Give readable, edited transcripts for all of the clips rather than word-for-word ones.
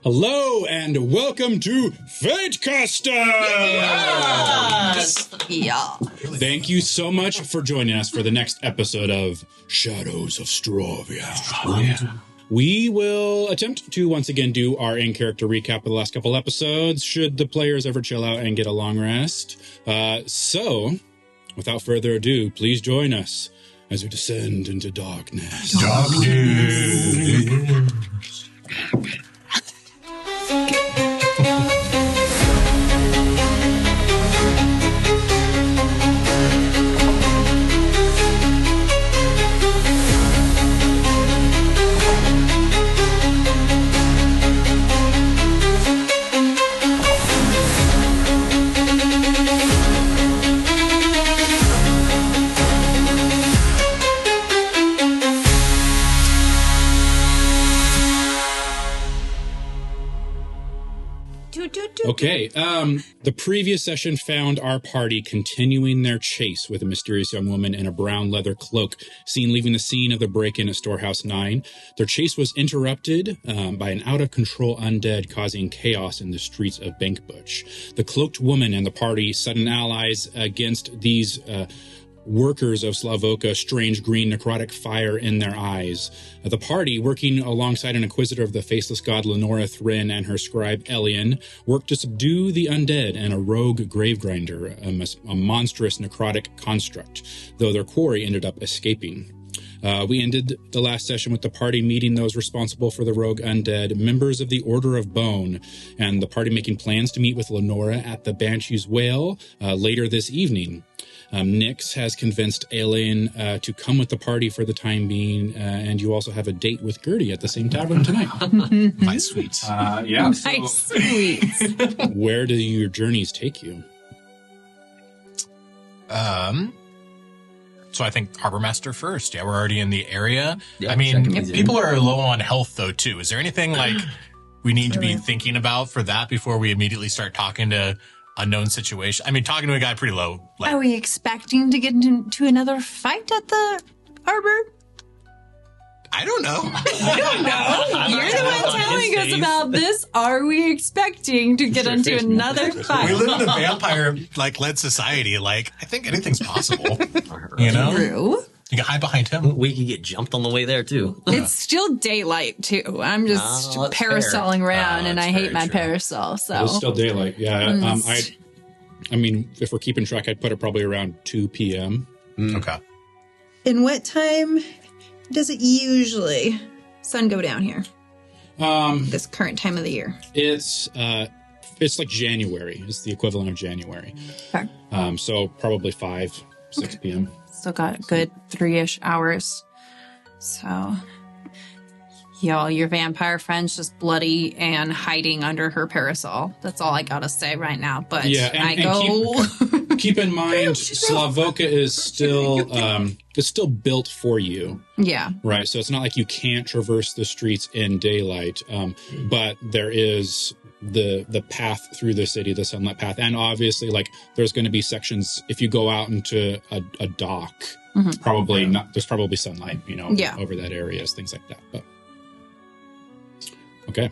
Hello and welcome to Fatecaster! Yeah. Thank you so much for joining us for the next episode of Shadows of Stravia. We will attempt to once again do our in-character recap of the last couple episodes, should the players ever chill out and get a long rest. So, without further ado, please join us as we descend into darkness. Okay, the previous session found our party continuing their chase with a mysterious young woman in a brown leather cloak, seen leaving the scene of the break-in at Storehouse 9. Their chase was interrupted by an out-of-control undead causing chaos in the streets of Bankbutch. The cloaked woman and the party, sudden allies against these workers of Slavoka, strange green necrotic fire in their eyes. The party, working alongside an inquisitor of the faceless god Lenora Thrin and her scribe Elian, worked to subdue the undead and a rogue gravegrinder, a monstrous necrotic construct, though their quarry ended up escaping. We ended the last session with the party meeting those responsible for the rogue undead, members of the Order of Bone, and the party making plans to meet with Lenora at the Banshee's Whale later this evening. Nyx has convinced Alien to come with the party for the time being, and you also have a date with Gertie at the same tavern tonight. My sweets. Yeah. My sweets. Where do your journeys take you? So I think harbormaster first. Yeah, we're already in the area. Yeah, I mean, people in. are low on health though too. Is there anything like we need to be thinking about for that before we immediately start talking to unknown situation? I mean, talking to a guy pretty low. Are we expecting to get into another fight at the harbor? I don't know. You're the one telling us about this. Are we expecting to get into another fight? We live in a vampire-led society. I think anything's possible. You know? True. You can hide behind him. We could get jumped on the way there, too. It's still daylight, too. I'm just parasoling around, and I hate my parasol, so. It's still daylight, yeah. I mean, if we're keeping track, I'd put it probably around 2 p.m. Okay. And what time does it usually sun go down here? This current time of the year. It's like January. It's the equivalent of January. Okay. So probably 5, 6 p.m. Still got a good 3-ish hours. So, y'all, your vampire friend's just bloody and hiding under her parasol. That's all I gotta say right now. But Yeah, and keep in mind, Slavoka is still built for you. Yeah. Right, so it's not like you can't traverse the streets in daylight, but there is the path through the city, the Sunlit Path, and obviously, there's going to be sections if you go out into a dock. Mm-hmm. Probably not. There's probably sunlight, over that area, things like that. But okay,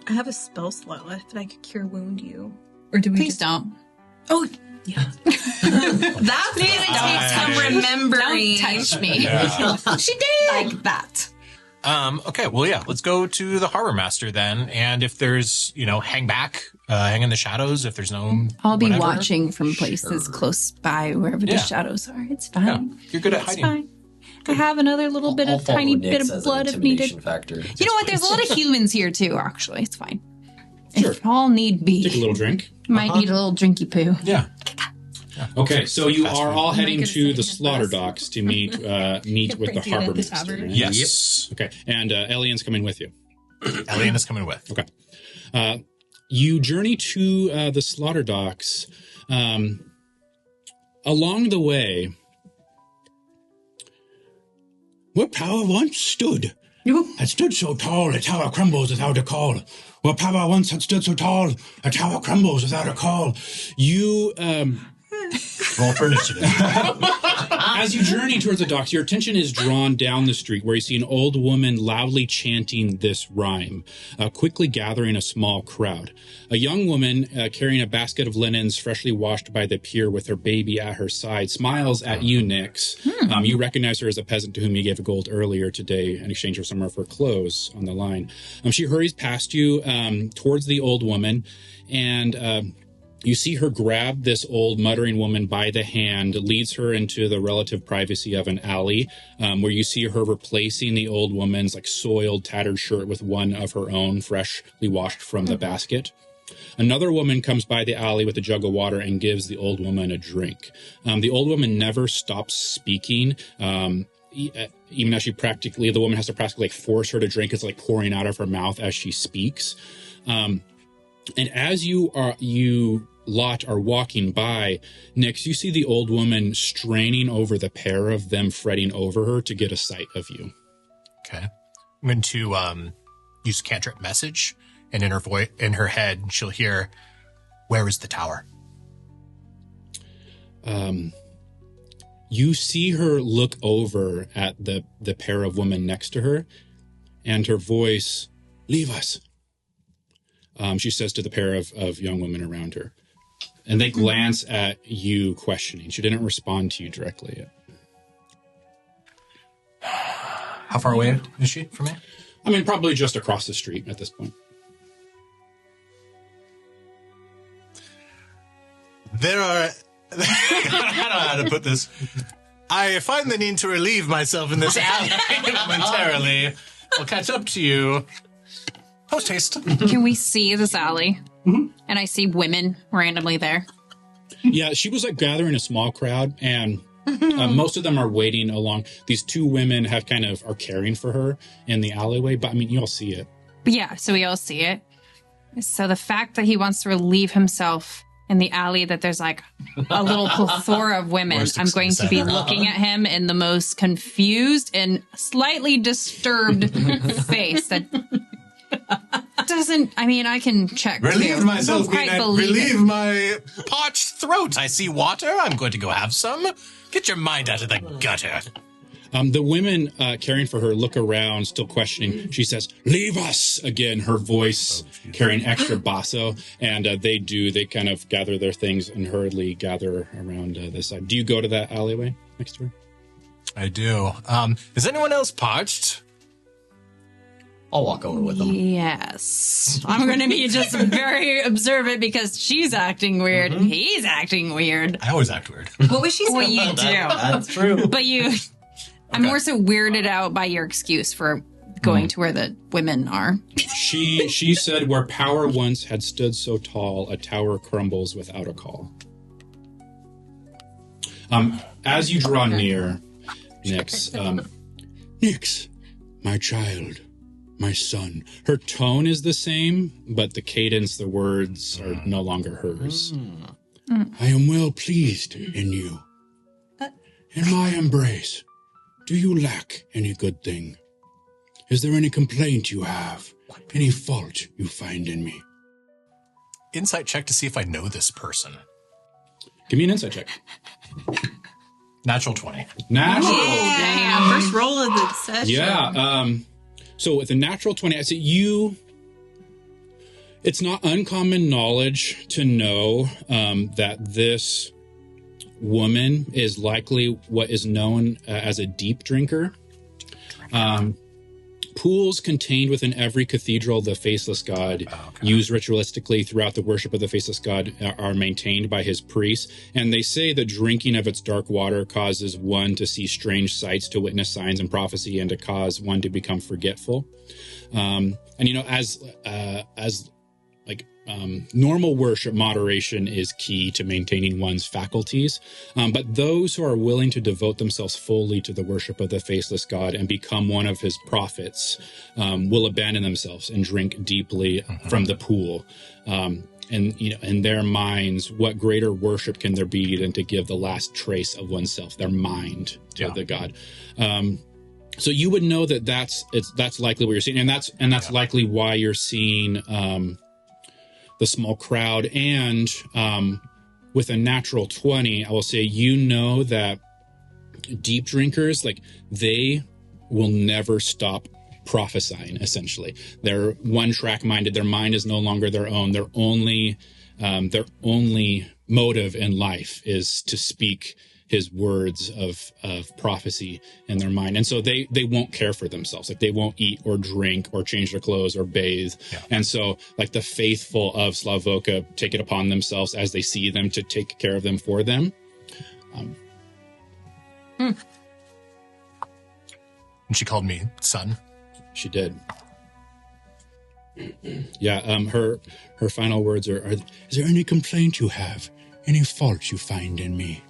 I have a spell slot left that I could cure wound you. Or do we? Please don't. Oh. Yeah. That's gonna take some remembering. Don't touch me. Yeah. She did like that. Okay, well, yeah, let's go to the harbormaster then. And if there's, hang back, hang in the shadows, if there's no I'll be whatever. watching from places close by, wherever the shadows are. It's fine. Yeah, you're good at hiding. Fine. I have another little bit of tiny bit of blood if needed. Factor. You know what? There's a lot of humans here too, actually. It's fine. Sure. If all need be. Take a little drink. Might need a little drinky poo. Yeah. Okay, so you are all heading to the Slaughter Docks to meet with the harbormaster. Yes. Okay, and Elian's coming with you. Elian is coming with. Okay. You journey to the Slaughter Docks. Along the way, where power once stood, had stood so tall, a tower crumbles without a call. Where power once had stood so tall, a tower crumbles without a call. You Roll for initiative. As you journey towards the docks, your attention is drawn down the street where you see an old woman loudly chanting this rhyme, quickly gathering a small crowd. A young woman carrying a basket of linens freshly washed by the pier with her baby at her side smiles at you, Nyx. You recognize her as a peasant to whom you gave a gold earlier today in exchange for some of her clothes on the line. She hurries past you towards the old woman, and you see her grab this old muttering woman by the hand, leads her into the relative privacy of an alley, where you see her replacing the old woman's soiled, tattered shirt with one of her own, freshly washed from the basket. Another woman comes by the alley with a jug of water and gives the old woman a drink. The old woman never stops speaking. Even as the woman has to practically force her to drink. It's pouring out of her mouth as she speaks. And as you lot are walking by, Nyx, you see the old woman straining over the pair of them, fretting over her to get a sight of you. Okay. I'm going to use cantrip message, and in her head, she'll hear, "Where is the tower?" You see her look over at the pair of women next to her, and her voice, "Leave us," she says to the pair of young women around her. And they glance at you questioning. She didn't respond to you directly yet. How far away is she from me? I mean, probably just across the street at this point. There are... I don't know how to put this. I find the need to relieve myself in this alley momentarily. I'll catch up to you. Post haste. Can we see this alley? Mm-hmm. And I see women randomly there. Yeah, she was gathering a small crowd, and most of them are waiting along. These two women are caring for her in the alleyway, but I mean, you all see it. But yeah, so we all see it. So the fact that he wants to relieve himself in the alley, that there's a little plethora of women, I'm going to be looking at him in the most confused and slightly disturbed face that doesn't, I can check. Relieve myself, relieve it. my parched throat. I see water. I'm going to go have some. Get your mind out of the gutter. The women caring for her look around, still questioning. She says, "Leave us!" Again, her voice carrying extra basso. And they kind of gather their things and hurriedly gather around this side. Do you go to that alleyway next to her? I do. Is anyone else parched? I'll walk over with them. Yes. I'm going to be just very observant because she's acting weird. Mm-hmm. He's acting weird. I always act weird. What was she saying? Well, you do. That's true. But I'm more so weirded out by your excuse for going to where the women are. She said, "Where power once had stood so tall, a tower crumbles without a call." As you draw near, Nyx, "Nyx, my child, my son." Her tone is the same, but the cadence, the words are no longer hers. "I am well pleased in you. In my embrace, do you lack any good thing? Is there any complaint you have? Any fault you find in me?" Insight check to see if I know this person. Give me an insight check. Natural 20. Natural. Oh, damn. First roll of the session. Yeah. So with a natural 20, I say it's not uncommon knowledge to know that this woman is likely what is known as a deep drinker. Pools contained within every cathedral of the Faceless God, used ritualistically throughout the worship of the Faceless God, are maintained by his priests. And they say that drinking of its dark water causes one to see strange sights, to witness signs and prophecy, and to cause one to become forgetful. Normal worship, moderation is key to maintaining one's faculties. But those who are willing to devote themselves fully to the worship of the Faceless God and become one of his prophets will abandon themselves and drink deeply from the pool. And in their minds, what greater worship can there be than to give the last trace of oneself, their mind, to the God? So you would know that that's likely what you're seeing, and that's likely why you're seeing the small crowd and with a natural 20, I will say you know that deep drinkers, like, they will never stop prophesying, essentially. They're one-track minded. Their mind is no longer their own. Their only motive in life is to speak his words of prophecy in their mind. And so they won't care for themselves. Like, they won't eat or drink or change their clothes or bathe. Yeah. And so, like, the faithful of Slavoka take it upon themselves as they see them to take care of them for them. And she called me son. She did. Yeah, her final words are, is there any complaint you have? Any fault you find in me?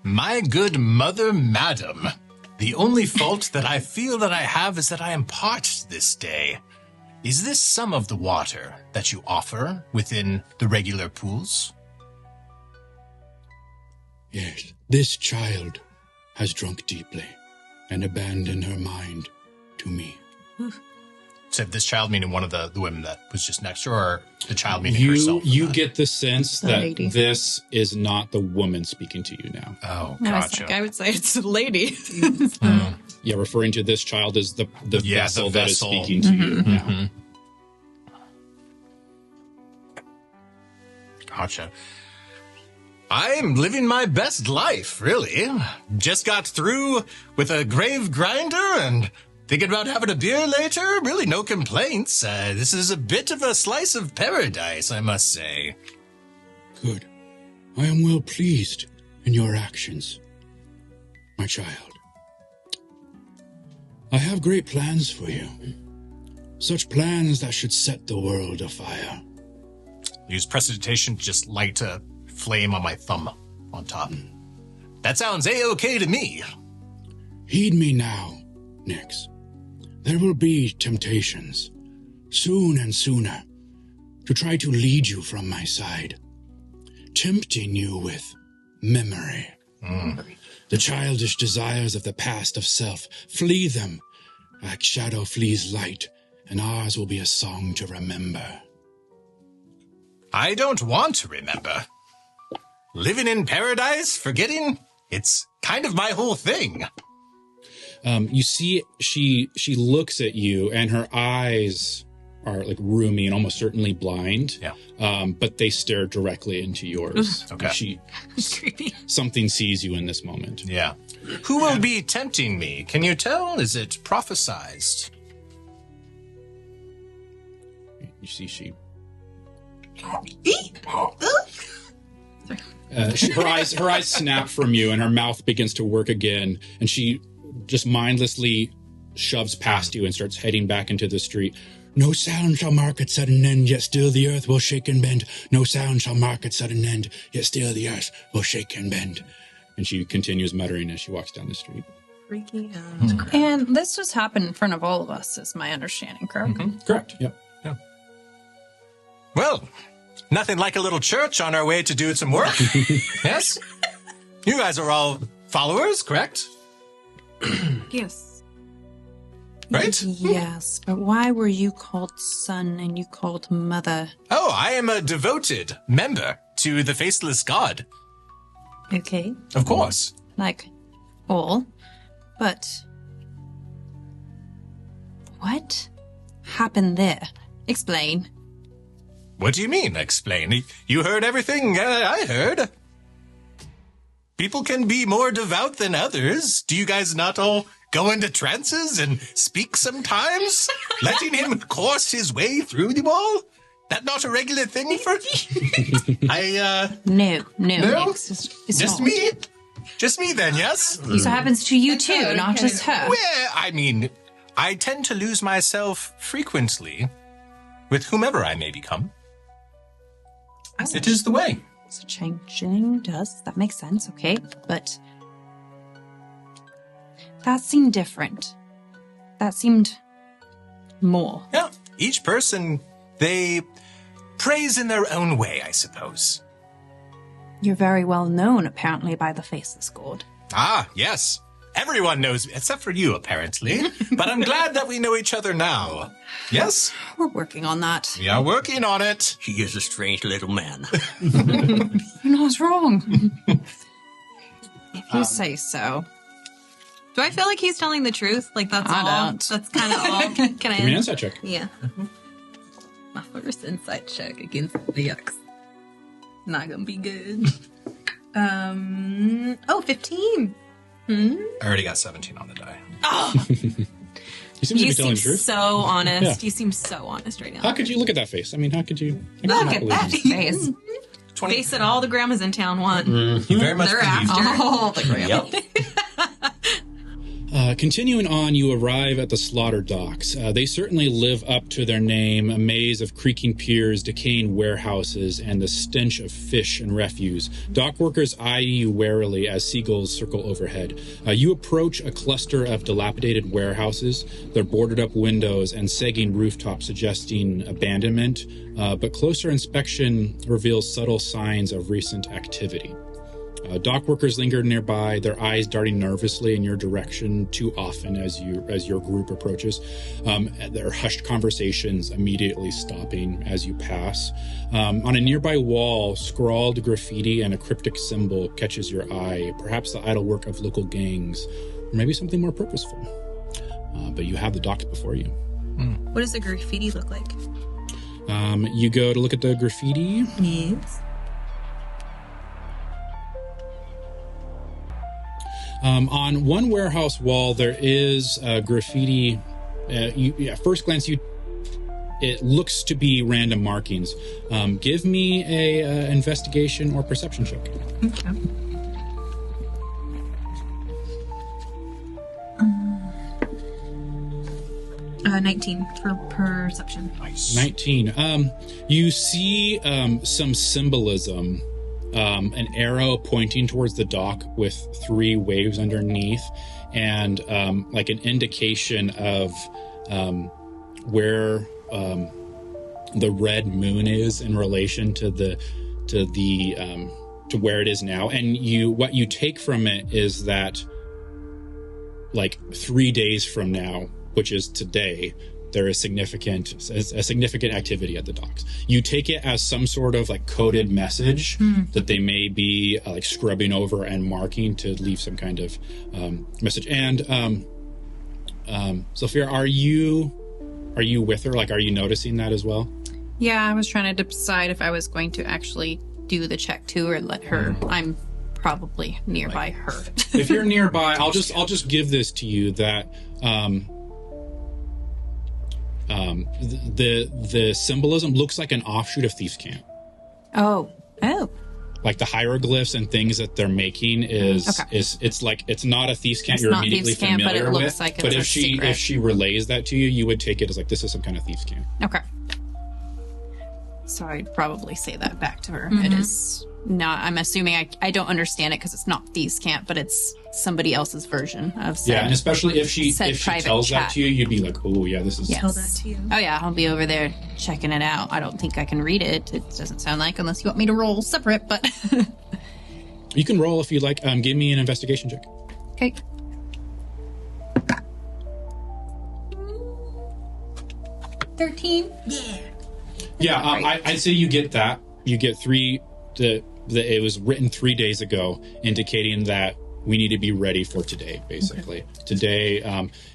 My good mother, madam, the only fault that I feel that I have is that I am parched this day. Is this some of the water that you offer within the regular pools? Yes, this child has drunk deeply and abandoned her mind to me. Said this child meaning one of the women that was just next to her, or the child meaning herself? You get the sense that this is not the woman speaking to you now. Oh, gotcha. I would say it's a lady. Yeah, referring to this child as the vessel that is speaking to you now. Gotcha. I'm living my best life, really. Just got through with a grave grinder and thinking about having a beer later. Really no complaints. This is a bit of a slice of paradise, I must say. Good. I am well pleased in your actions, my child. I have great plans for you. Such plans that should set the world afire. Use prestidigitation to just light a flame on my thumb on top. That sounds A-okay to me. Heed me now, Nyx. There will be temptations, soon and sooner, to try to lead you from my side, tempting you with memory. The childish desires of the past of self, flee them, like shadow flees light, and ours will be a song to remember. I don't want to remember. Living in paradise, forgetting, it's kind of my whole thing. You see, she looks at you, and her eyes are like roomy and almost certainly blind. Yeah. But they stare directly into yours. Okay. Creepy. Something sees you in this moment. Yeah. Who will be tempting me? Can you tell? Is it prophesized? You see, she. Her eyes snap from you, and her mouth begins to work again, and she just mindlessly shoves past you and starts heading back into the street. No sound shall mark its sudden end, yet still the earth will shake and bend. No sound shall mark its sudden end, yet still the earth will shake and bend. And she continues muttering as she walks down the street. Freaking out. And this just happened in front of all of us, is my understanding, correct? Mm-hmm. Correct, yep. Yeah. Well, nothing like a little church on our way to do some work. Yes? You guys are all followers, correct? Yes. Right? Yes, but why were you called son and you called mother? Oh, I am a devoted member to the faceless god. Okay. Of course. Like, all. But what happened there? Explain. What do you mean, explain? You heard everything I heard. People can be more devout than others. Do you guys not all go into trances and speak sometimes? Letting him course his way through the wall? That not a regular thing for... No? No? It's Just not. me? Just me then, yes? This happens to you too, not just her. Well, I mean, I tend to lose myself frequently with whomever I may become. It is the way. So changing does. That makes sense, okay. But that seemed different. That seemed more. Yeah, each person, they praise in their own way, I suppose. You're very well known, apparently, by the Faceless God. Ah, yes. Everyone knows me, except for you, apparently. But I'm glad that we know each other now. Yes? We're working on that. We are working on it. He is a strange little man. You know what's wrong. If you say so. Do I feel like he's telling the truth? Like that's I all? don't. That's kind of all? Can I? Give me an insight check. Yeah. My first insight check against the Yucks. Not gonna be good. 15. I already got 17 on the die. He seems to You be telling seem the truth. so honest. Yeah. You seem so honest right now. How could you look at that face? I mean, how could you? Look at that Face. face that all the grandmas in town want. You very much They're believe. after. Oh, the grandma. Yep. Continuing on, you arrive at the Slaughter Docks. They certainly live up to their name, a maze of creaking piers, decaying warehouses, and the stench of fish and refuse. Dock workers eye you warily as seagulls circle overhead. You approach a cluster of dilapidated warehouses, their boarded up windows and sagging rooftops suggesting abandonment, but closer inspection reveals subtle signs of recent activity. Dock workers linger nearby, their eyes darting nervously in your direction too often as your group approaches. Their hushed conversations immediately stopping as you pass. On a nearby wall, scrawled graffiti and a cryptic symbol catches your eye, perhaps the idle work of local gangs, or maybe something more purposeful. But you have the docks before you. What does the graffiti look like? You go to look at the graffiti. Yes. On one warehouse wall, there is graffiti. At first glance, it looks to be random markings. Give me a investigation or perception check. Okay. 19 for perception. Nice. 19. You see some symbolism. An arrow pointing towards the dock with 3 waves underneath, and like an indication of where the red moon is in relation to where it is now. And what you take from it is that, like 3 days from now, which is today, there is a significant activity at the docks. You take it as some sort of like coded message that they may be like scrubbing over and marking to leave some kind of message. And Sophia, are you with her? Like, are you noticing that as well? Yeah, I was trying to decide if I was going to actually do the check too or let her. I'm probably nearby her. If you're nearby, I'll just give this to you that the symbolism looks like an offshoot of Thieves' Camp. Oh. Like the hieroglyphs and things that they're making is it's not a Thieves' Camp you're immediately familiar with. Like but if she relays that to you, you would take it as like this is some kind of Thieves' Camp. Okay. So I'd probably say that back to her. It is not. I'm assuming I don't understand it because it's not Thieves' Camp, but it's somebody else's version of said. Yeah, and especially if she tells chat. that to you, you'd be like, oh yeah, this is. Yes. Tell that to you. Oh yeah, I'll be over there checking it out. I don't think I can read it. It doesn't sound like, unless you want me to roll separate, but. You can roll if you like. Give me an investigation check. Okay. Yeah, I'd say you get that. You get 3. It was written 3 days ago, indicating that we need to be ready for today, basically. Today,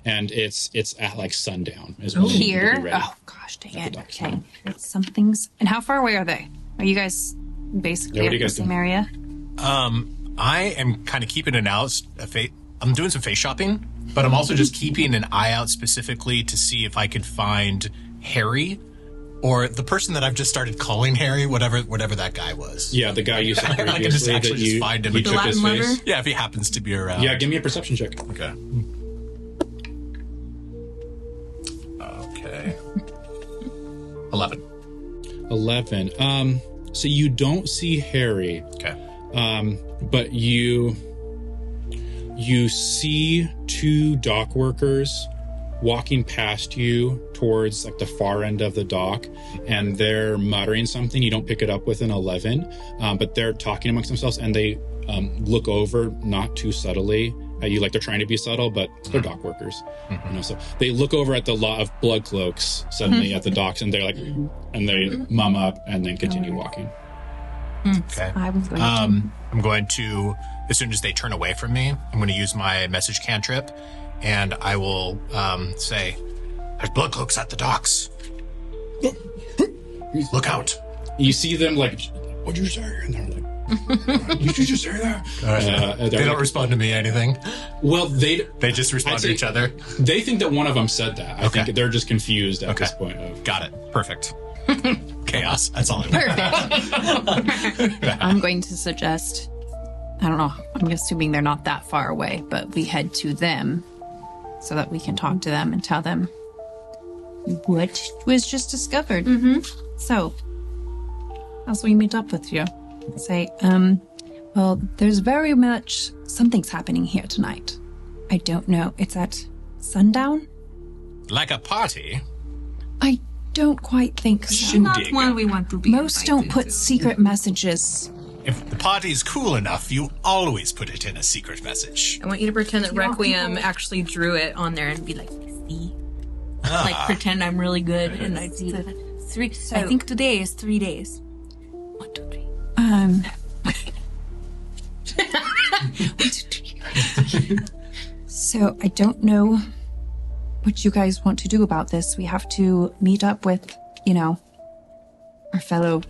and it's at like sundown is when we need to Here? be ready. Oh gosh, dang it. Okay. Something's. And how far away are they? Are you guys basically what are at you the guys same doing? area? I am kind of keeping an eye out. I'm doing some face shopping, but I'm also just keeping an eye out specifically to see if I could find Harry or the person that I've just started calling Harry, whatever that guy was. Yeah, the guy you said previously I can just that actually just find him. you The took his Latin face. lover? Yeah, if he happens to be around. Yeah, give me a perception check. Okay. Okay. 11. 11. So you don't see Harry. Okay. But you see 2 dock workers walking past you towards like the far end of the dock, and they're muttering something. You don't pick it up with an 11, but they're talking amongst themselves, and they look over not too subtly at you like they're trying to be subtle, but they're dock workers. You know, so they look over at the lot of Blood Cloaks suddenly at the docks, and they're like, and they mum up and then continue walking. Okay. I was going I'm going to, as soon as they turn away from me, I'm going to use my message cantrip, and I will say, "There's Blood Cloaks at the docks. Look out!" You see them like, "What'd you say?" And they're like, "You should just say that." They don't respond to me anything. Well, they just respond to each other. They think that one of them said that. I think they're just confused at this point. Got it. Perfect. Chaos. That's all I want. Perfect. I'm going to suggest, I don't know, I'm assuming they're not that far away, but we head to them so that we can talk to them and tell them what was just discovered. So, as we meet up with you, say, well, there's very much something's happening here tonight. I don't know. It's at sundown? Like a party? I don't quite think so. Not one we want to be. Most don't put secret messages. If the party's cool enough, you always put it in a secret message. I want you to pretend that Requiem actually drew it on there and be like, see? Like, pretend I'm really good and I see that. I think today is 3 days. 1, 2, 3. So I don't know what you guys want to do about this. We have to meet up with, you know, our fellow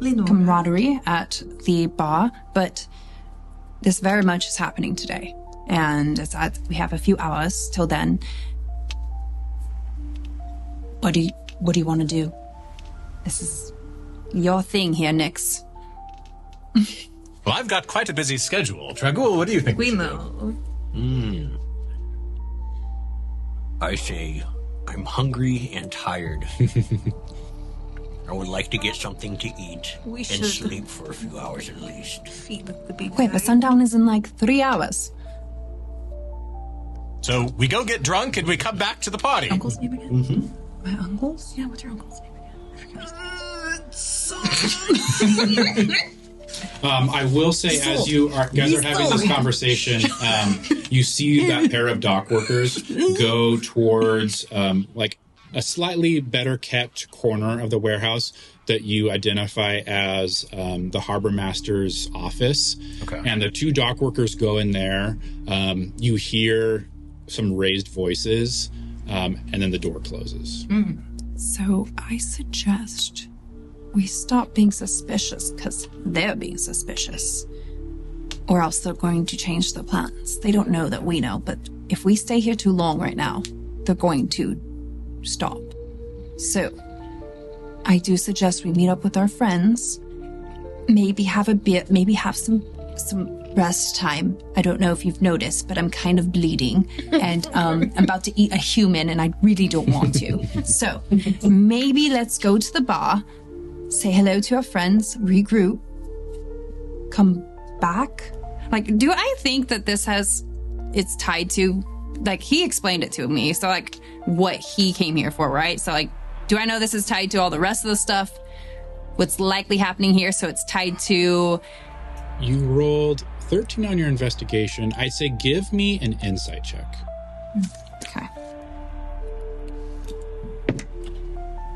camaraderie at the bar, but this very much is happening today. And it's at, we have a few hours till then. What do you want to do? This is your thing here, Nyx. Well, I've got quite a busy schedule. Dragul, what do you think? We know. I say, I'm hungry and tired. I would like to get something to eat We and should sleep for a few hours at least. feed the big Wait, but sundown is in like 3 hours. So we go get drunk and we come back to the party. Uncle's name again? My uncles? Yeah, what's your uncle's name again? I will say, as you guys are having this conversation, you see that pair of dock workers go towards like a slightly better kept corner of the warehouse that you identify as the harbormaster's office. Okay. And the two dock workers go in there. You hear some raised voices, and then the door closes. So I suggest we stop being suspicious because they're being suspicious. Or else they're going to change their plans. They don't know that we know, but if we stay here too long right now, they're going to stop. So I do suggest we meet up with our friends, maybe have a bit, maybe have some rest time. I don't know if you've noticed, but I'm kind of bleeding and I'm about to eat a human and I really don't want to. So maybe let's go to the bar, say hello to our friends, regroup, come back. Like, do I think that it's tied to, like, he explained it to me, so like what he came here for, right? So like, do I know this is tied to all the rest of the stuff, what's likely happening here? So it's tied to... You rolled 13 on your investigation. I'd say give me an insight check. Okay.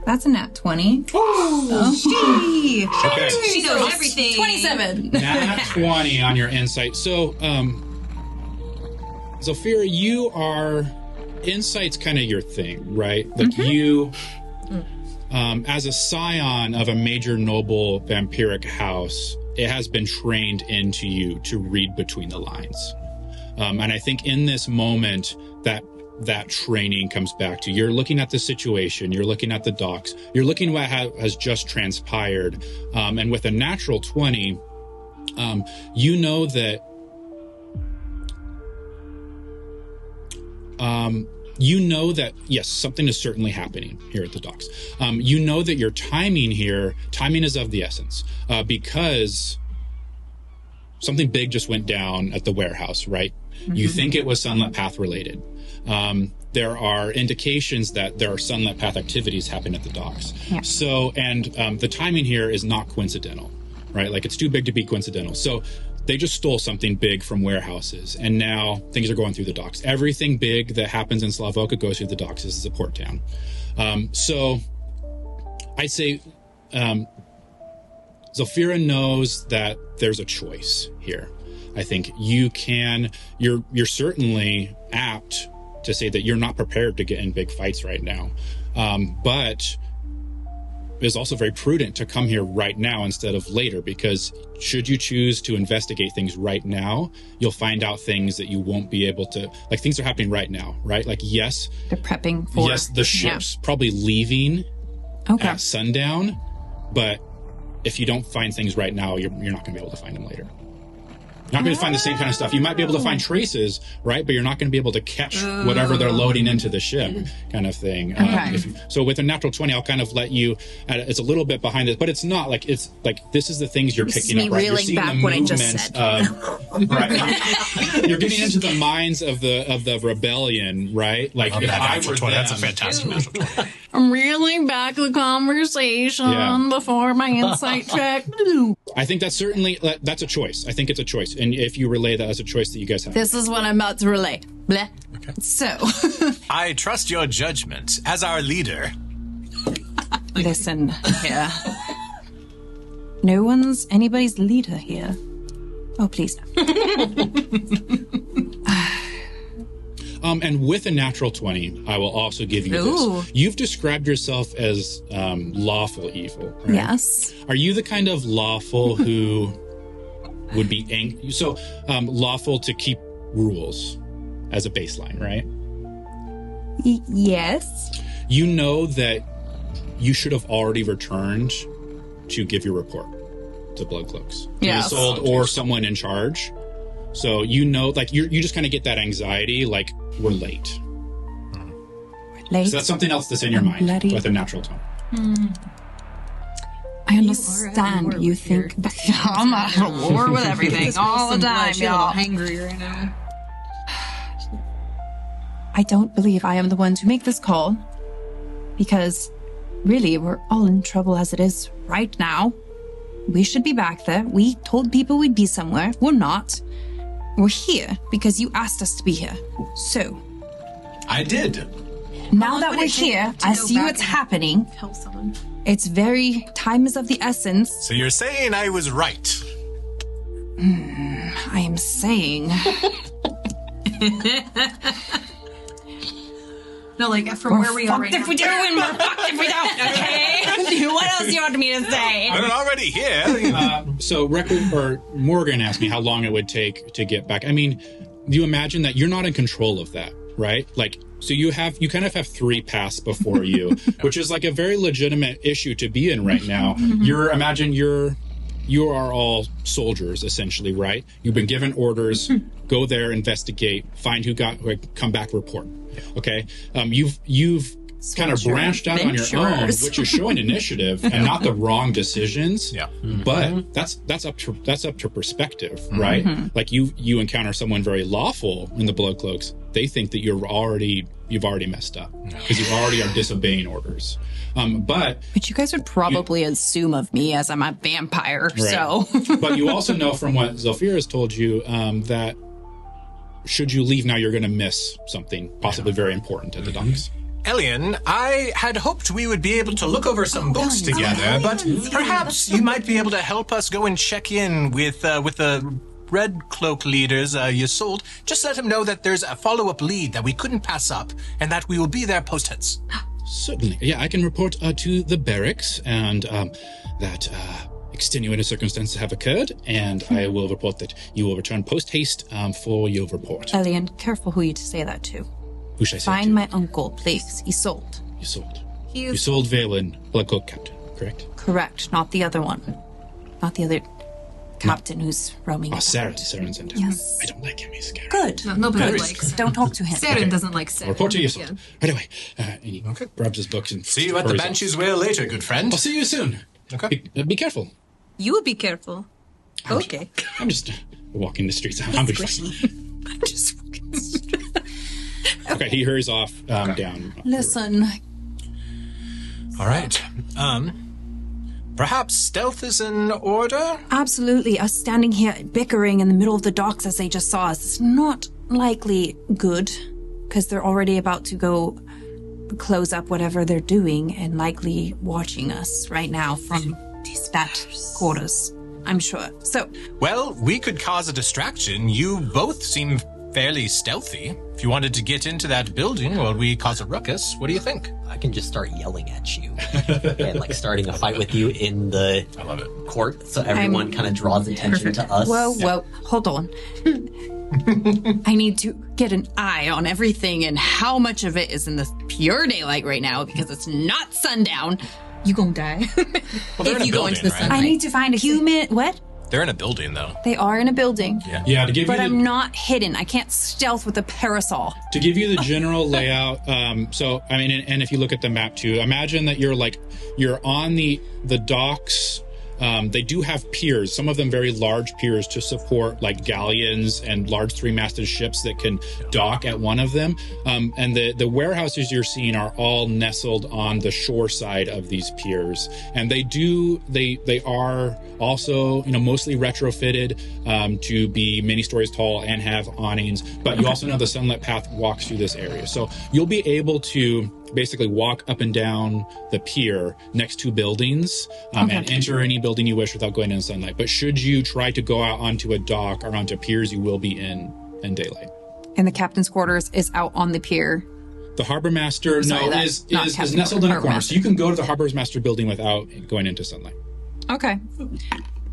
That's a nat 20. Gee. Okay. She knows everything. 27. Nat 20 on your insight. So, Zafira, insight's kind of your thing, right? Like you, as a scion of a major noble vampiric house, it has been trained into you to read between the lines. And I think in this moment that training comes back to, you're looking at the situation, you're looking at the docks, you're looking at what has just transpired. And with a natural 20, you know that yes, something is certainly happening here at the docks. You know that your timing is of the essence, because something big just went down at the warehouse, right? You think it was Sunlit Path related. There are indications that there are Sunlit Path activities happening at the docks. Yeah. So, and the timing here is not coincidental, right? Like, it's too big to be coincidental. So they just stole something big from warehouses, and now things are going through the docks. Everything big that happens in Slavoka goes through the docks. This is a port town. So I'd say Zolfira knows that there's a choice here. I think you're certainly apt to say that you're not prepared to get in big fights right now. But it's also very prudent to come here right now instead of later, because should you choose to investigate things right now, you'll find out things that you won't be able to, like things are happening right now, right? Like, yes, they're prepping for, yes, the ship's probably leaving at sundown, but if you don't find things right now, you're not going to be able to find them later. Not going to find the same kind of stuff. You might be able to find traces, right? But you're not going to be able to catch whatever they're loading into the ship, kind of thing. So with a natural 20, I'll kind of let you. It's a little bit behind it, but it's not like it's like this is the things you're picking up. Right? You're seeing back the what I just said. Right? You're getting into the minds of the rebellion, right? Like if I were 20, that's a fantastic natural 20. I'm reeling back the conversation before my insight check. I think that's certainly that's a choice. I think it's a choice. And if you relay that as a choice that you guys have. This is what I'm about to relay. Bleh. Okay. So. I trust your judgment as our leader. Listen here. No one's anybody's leader here. Oh, please no. And with a natural 20, I will also give you this. You've described yourself as lawful evil, right? Yes. Are you the kind of lawful who would be angry? So lawful to keep rules as a baseline, right? Yes. You know that you should have already returned to give your report to Blood Cloaks. Yes. Or someone in charge. So you know, like you just kind of get that anxiety, like we're late. Late. So that's something else that's in your mind with a natural tone. I understand you think I'm at war with everything all the time, y'all. I'm hangry right now. I don't believe I am the one to make this call, because really we're all in trouble as it is right now. We should be back there. We told people we'd be somewhere. We're not. We're here because you asked us to be here. So. I did. Now that we're here, I see what's happening. Tell someone. It's time is of the essence. So you're saying I was right? I am saying. No, like from where we are right now. If we do, and we're fucked if we don't. Okay. What else do you want me to say? I'm already here. So Morgan asked me how long it would take to get back. I mean, you imagine that you're not in control of that, right? Like, so you kind of have 3 paths before you, which is like a very legitimate issue to be in right now. You are all soldiers, essentially, right? You've been given orders, go there, investigate, find who come back, report. Okay? You've kind of branched out on your own, which is showing initiative and not the wrong decisions. Yeah. But that's up to perspective, right? Like you encounter someone very lawful in the Blood Cloaks, they think that you've already messed up because you already are disobeying orders. But you guys would probably assume of me as I'm a vampire, right. So. But you also know from what Zolfira has told you that should you leave now, you're going to miss something possibly very important at the docks. Elian, I had hoped we would be able to look over some books together, but perhaps you might be able to help us go and check in with the Red Cloak leaders you sold. Just let them know that there's a follow-up lead that we couldn't pass up, and that we will be there post-hits. Certainly. Yeah, I can report to the barracks, and that extenuating circumstances have occurred, and I will report that you will return post-haste for your report. Elian, careful who you say that to. Who should I say Find to? My uncle, please. He sold. You sold. You sold Valen, Blood Cloak captain, correct? Correct. Not the other one. Not the other captain who's roaming. Oh, Saren's in town. Yes. I don't like him. He's scary. Good. No, nobody likes. Don't talk to him. Saren doesn't like Saren. I'll report to you soon. Right away. And he grabs his books and see you at the Banshee's Whale later, good friend. I'll see you soon. Okay. Be careful. You be careful. Okay. I'm just walking the streets. I'm fine. I'm just walking the streets. Okay, he hurries off down. Listen. All right. Perhaps stealth is in order? Absolutely. Us standing here bickering in the middle of the docks as they just saw us is not likely good, because they're already about to go close up whatever they're doing and likely watching us right now from that quarters, I'm sure. So, well, we could cause a distraction. You both seem fairly stealthy. If you wanted to get into that building while we cause a ruckus, what do you think? I can just start yelling at you and like starting a fight with you in the I love it. court, so everyone kind of draws attention to us. Whoa, hold on. I need to get an eye on everything and how much of it is in the pure daylight right now, because it's not sundown. You gonna die if you go into the sunlight. I need to find a human. What? They're in a building, though. They are in a building. Yeah, to give But you I'm not hidden. I can't stealth with a parasol. to give you the general layout. So I mean, and if you look at the map too, imagine that you're on the docks. They do have piers, some of them very large piers to support like galleons and large three-masted ships that can dock at one of them. And the warehouses you're seeing are all nestled on the shore side of these piers. And they are also, mostly retrofitted to be many stories tall and have awnings. But you also know the Sunlit Path walks through this area. So you'll be able to basically walk up and down the pier next to buildings and enter any building you wish without going in sunlight. But should you try to go out onto a dock or onto piers, you will be in daylight. And the captain's quarters is out on the pier. The harbormaster is nestled in a corner, so you can go to the harbormaster building without going into sunlight. Okay.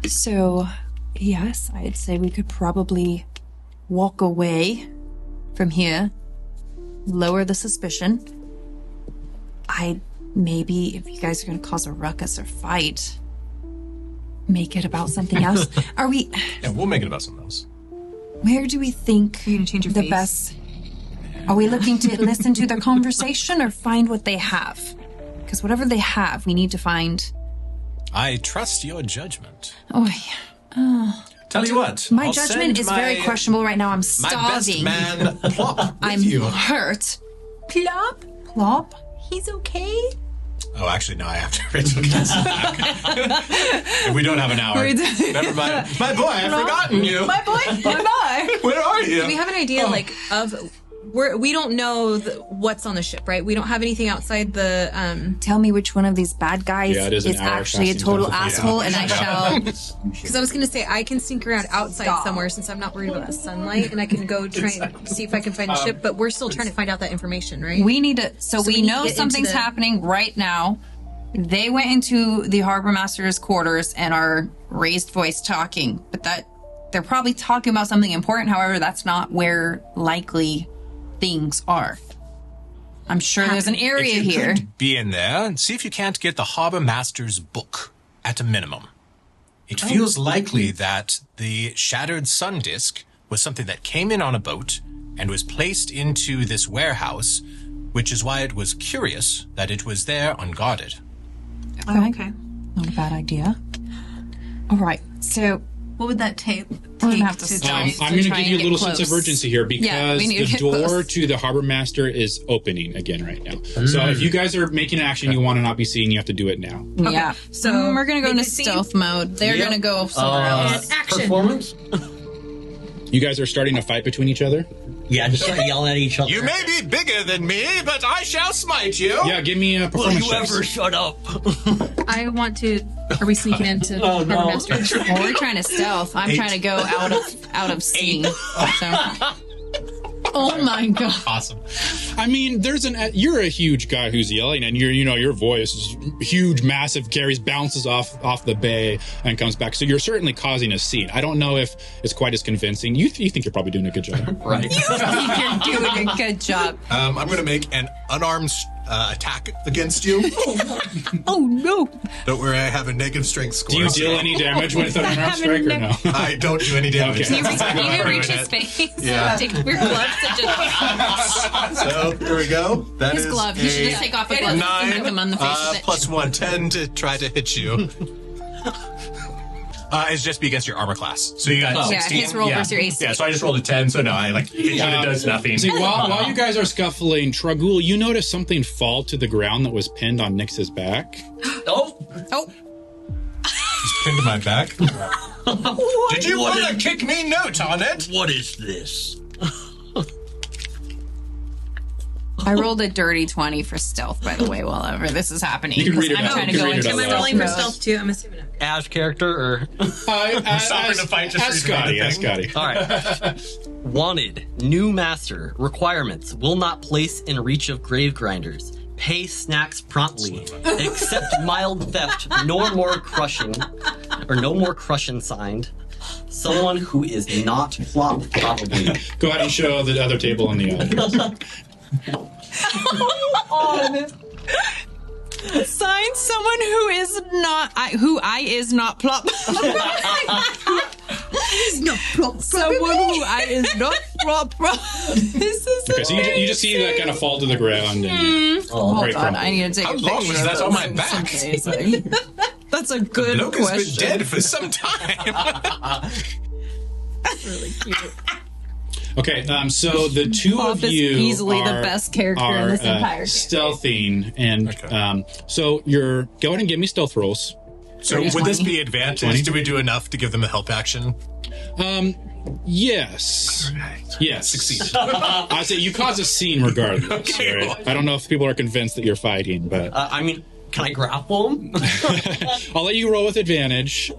So, yes, I'd say we could probably walk away from here, lower the suspicion. Maybe if you guys are going to cause a ruckus or fight, make it about something else. Are we? Yeah, we'll make it about something else. Where do we think Are you gonna change your the face? best? Are we looking to listen to their conversation or find what they have? Because whatever they have, we need to find. I trust your judgment. Oh, yeah. Tell you what, My I'll judgment send is very questionable right now. I'm My best starving. man, Plop, with I'm you. hurt. Plop. Plop. He's okay. Oh, actually, no, I have to. Rachel gets back. We don't have an hour. Never mind. My boy, I've forgotten you. My boy. Bye-bye. Where are you? Do we have an idea, we don't know what's on the ship, right? We don't have anything outside the, Tell me which one of these bad guys Yeah, it is an is hour actually a casting total template. asshole, Yeah. and I shall. because I was going to say, I can sneak around outside somewhere since I'm not worried about the sunlight, and I can go try and see if I can find a ship, but we're still trying to find out that information, right? We need to. So we we need know to get something's into the- happening right now. They went into the harbormaster's quarters and are raised voice talking, but they're probably talking about something important. However, that's not where likely things are. I'm sure there's an area If you here. could be in there and see if you can't get the harbormaster's book at a minimum. It feels likely that the shattered sun disk was something that came in on a boat and was placed into this warehouse, which is why it was curious that it was there unguarded. Okay. Not a bad idea. All right. So What would that take we're gonna have to to stop. try? I'm going to try give you a and little get sense of close. urgency here Yeah, because we need to the get door close. to the harbormaster is opening again right now. So if you guys are making an action you want to not be seen, you have to do it now. Yeah. So We're gonna go make into a scene. stealth mode. They're Yep. gonna go somewhere else. Action. Performance? You guys are starting a fight between each other? Yeah, just start yelling at each other. You may be bigger than me, but I shall smite you. Yeah, give me a Will performance you check. ever shut up? I want to. Are we sneaking into Oh, no. Harbormaster? Well, we're trying to stealth. I'm trying to go out of scene. So. Oh my god! Awesome. I mean, you're a huge guy who's yelling, and your voice is huge, massive, carries, bounces off the bay, and comes back. So you're certainly causing a scene. I don't know if it's quite as convincing. You think you're probably doing a good job, Right. You're doing a good job. I'm going to make an unarmed attack against you. Oh no! Don't worry, I have a negative strength score. Do you deal any damage with an unarmed strike or no? I don't do any damage. Okay. You can reach his Minute. face. Yeah. Take your gloves and just So here we go. That His is glove. a You should just take off a glove and smack 9 him on the face with it. plus 1, 10 to try to hit you. It's just be against your armor class. So you got Yeah, 16. his roll versus your AC. Yeah, so I just rolled a 10, so no, I hit you and it does nothing. See, while you guys are scuffling, Tragul, you notice something fall to the ground that was pinned on Nyx's back. Oh, Oh, pinned to my back. Did you want to kick me note on it? What is this? I rolled a dirty 20 for stealth, by the way, while ever this is happening. You can read it I'm out. trying to You can go read it into out Am I rolling for mode. stealth too? I'm assuming. As character or? Stopping to fight just Ask reading Scotty. the Ask thing. Scotty. All right. Wanted. New master. Requirements. Will not place in reach of grave grinders. Pay snacks promptly. Accept mild theft. No more crushing signed. Someone who is not flop, probably. Go ahead and show the other table in the audience. Sign someone who is not, who I is not plop. Someone who I is not plop. This is Okay, so you just see that kind of fall to the ground and Hold break on, from I need to take How a long picture was of that this. on my back? It's amazing. That's a good Bloke has been question. dead for some time. Really cute. Okay, so the two Bob of is you easily the are, best character in this entire game. stealthing, and Okay. so you're go ahead and give me stealth rolls. So would this 20. be advantage? 20? Do we do enough to give them a help action? Yes, yes, Succeed. I say you cause a scene regardless. Okay, Right? well. I don't know if people are convinced that you're fighting, but I mean, can I grapple him? I'll let you roll with advantage.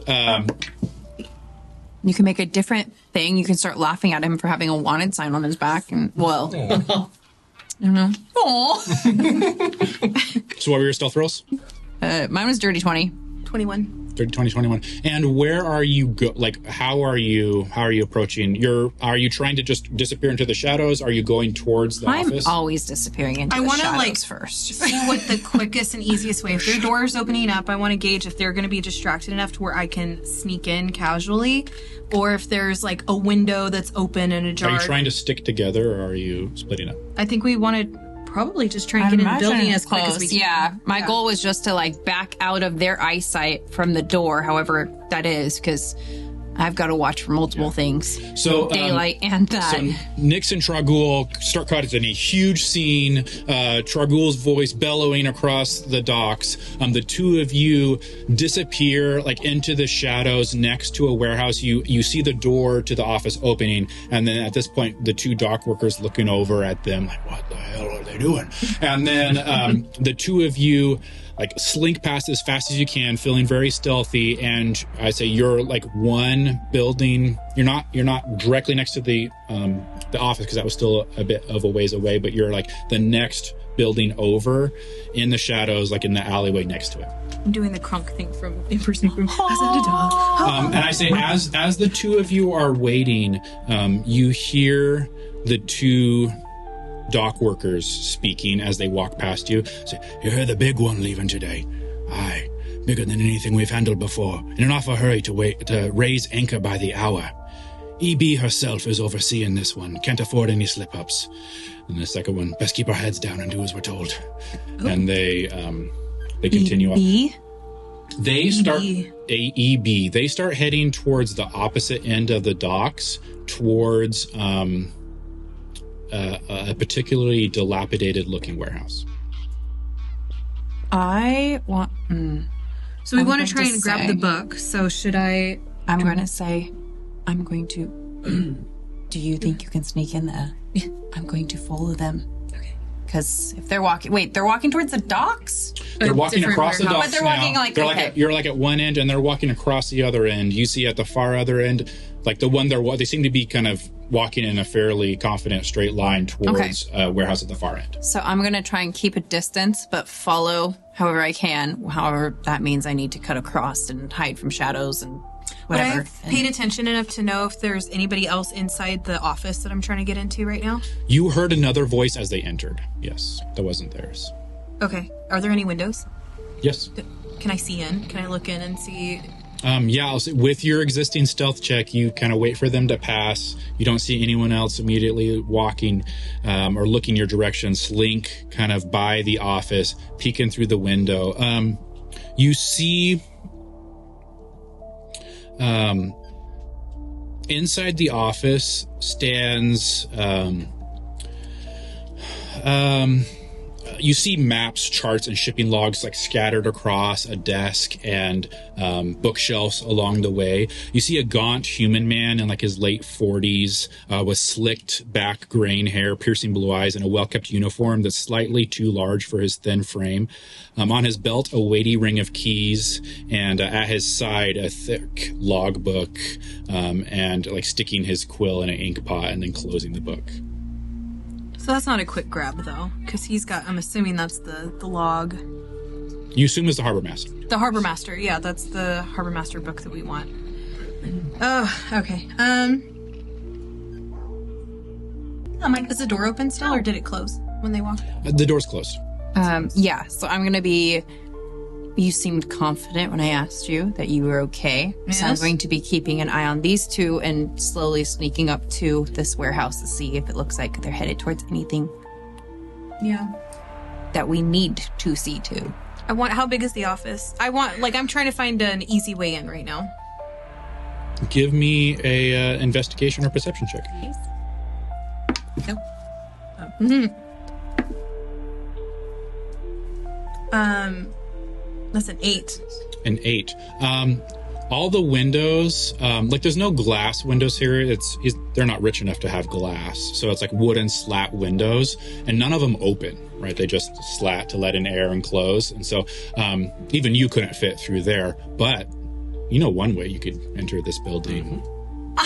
You can make a different thing. You can start laughing at him for having a wanted sign on his back. And, well, I don't know. Aww. So what were your stealth rolls? Mine was dirty 20. 21. 30, 20, 21. And where are you how are you approaching? Are you trying to just disappear into the shadows? Are you going towards the I'm office? always disappearing into I the wanna, shadows like, first. See what the quickest and easiest way. If their door is opening up, I want to gauge if they're going to be distracted enough to where I can sneak in casually, or if there's like a window that's open and ajar. Are you trying to stick together or are you splitting up? I think we want to probably just try and get in the building as quick as we can. Yeah, my goal was just to like back out of their eyesight from the door, however that is, because I've got to watch for multiple things. So Daylight and that. So Nix and Tragul start caught in a huge scene. Tragul's voice bellowing across the docks. The two of you disappear like into the shadows next to a warehouse. You see the door to the office opening, and then at this point, the two dock workers looking over at them like, "What the hell are they doing?" And then the two of you like slink past as fast as you can, feeling very stealthy. And I say you're like one building. You're not directly next to the office because that was still a bit of a ways away. But you're like the next building over, in the shadows, like in the alleyway next to it. I'm doing the crunk thing from Impersonate Room. Oh. And I say as the two of you are waiting, you hear the two dock workers speaking as they walk past you. Say, "You're the big one leaving today. Aye, bigger than anything we've handled before. In an awful hurry to raise anchor by the hour. EB herself is overseeing this one. Can't afford any slip-ups." And the second one, "Best keep our heads down and do as we're told." And they continue on. They start AEB. They start heading towards the opposite end of the docks, towards a particularly dilapidated looking warehouse. I want. So we I'm want going to try to and grab say- the book. So should I? I'm going to say, I'm going to. Do you think you can sneak in there? I'm going to follow them. Okay. Because if they're walking, they're walking towards the docks. They're walking different across the warehouse. docks But they're walking now. like- They're okay. you're like at one end, and they're walking across the other end. You see at the far other end, like the one they seem to be kind of walking in a fairly confident straight line towards a warehouse at the far end. So I'm going to try and keep a distance, but follow however I can. However, that means I need to cut across and hide from shadows and But whatever. I've paid attention enough to know if there's anybody else inside the office that I'm trying to get into right now. You heard another voice as they entered. Yes, that wasn't theirs. Okay. Are there any windows? Yes. Can I see in? Can I look in and see? Yeah, I'll say with your existing stealth check, you kind of wait for them to pass. You don't see anyone else immediately walking or looking your direction. Slink kind of by the office, peeking through the window. You see inside the office stands you see maps, charts, and shipping logs like scattered across a desk and bookshelves along the way. You see a gaunt human man in like his late 40s with slicked back graying hair, piercing blue eyes, and a well-kept uniform that's slightly too large for his thin frame. On his belt, a weighty ring of keys, and at his side, a thick logbook, and like sticking his quill in an ink pot and then closing the book. So that's not a quick grab, though, because he's got, I'm assuming that's the log. You assume it's the harbormaster. The harbormaster, yeah, that's the harbormaster book that we want. Oh, okay. Mike, is the door open still, or did it close when they walked? The door's closed. Yeah, so I'm going to be... You seemed confident when I asked you that you were okay. Yes. So I'm going to be keeping an eye on these two and slowly sneaking up to this warehouse to see if it looks like they're headed towards anything Yeah. that we need to see to. I want, how big is the office? I'm trying to find an easy way in right now. Give me a investigation or perception check. Nope. That's an 8. An 8. All the windows, like there's no glass windows here. They're not rich enough to have glass. So it's like wooden slat windows, and none of them open, right? They just slat to let in air and close. And so even you couldn't fit through there. But you know one way you could enter this building.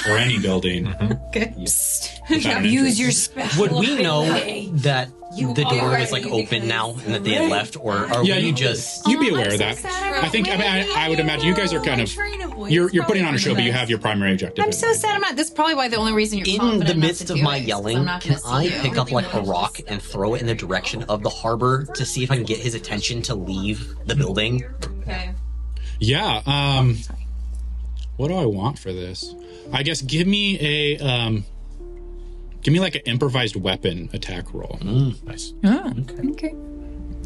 Or any building. Okay. Use your special. Would we know ability. that the door is like open now and that they had left, or are we just? You'd be aware of that. I would imagine you guys are kind of you're putting on a show, but you have your primary objective. I'm so sad I'm not. That's probably why the only reason you're In confident the enough midst to of do my it is 'cause yelling, I'm not can gonna I see you. pick up like a rock and throw it in the direction of the harbor to see if I can get his attention to leave the building? Okay. Yeah. What do I want for this? I guess give me like an improvised weapon attack roll. Nice. Okay.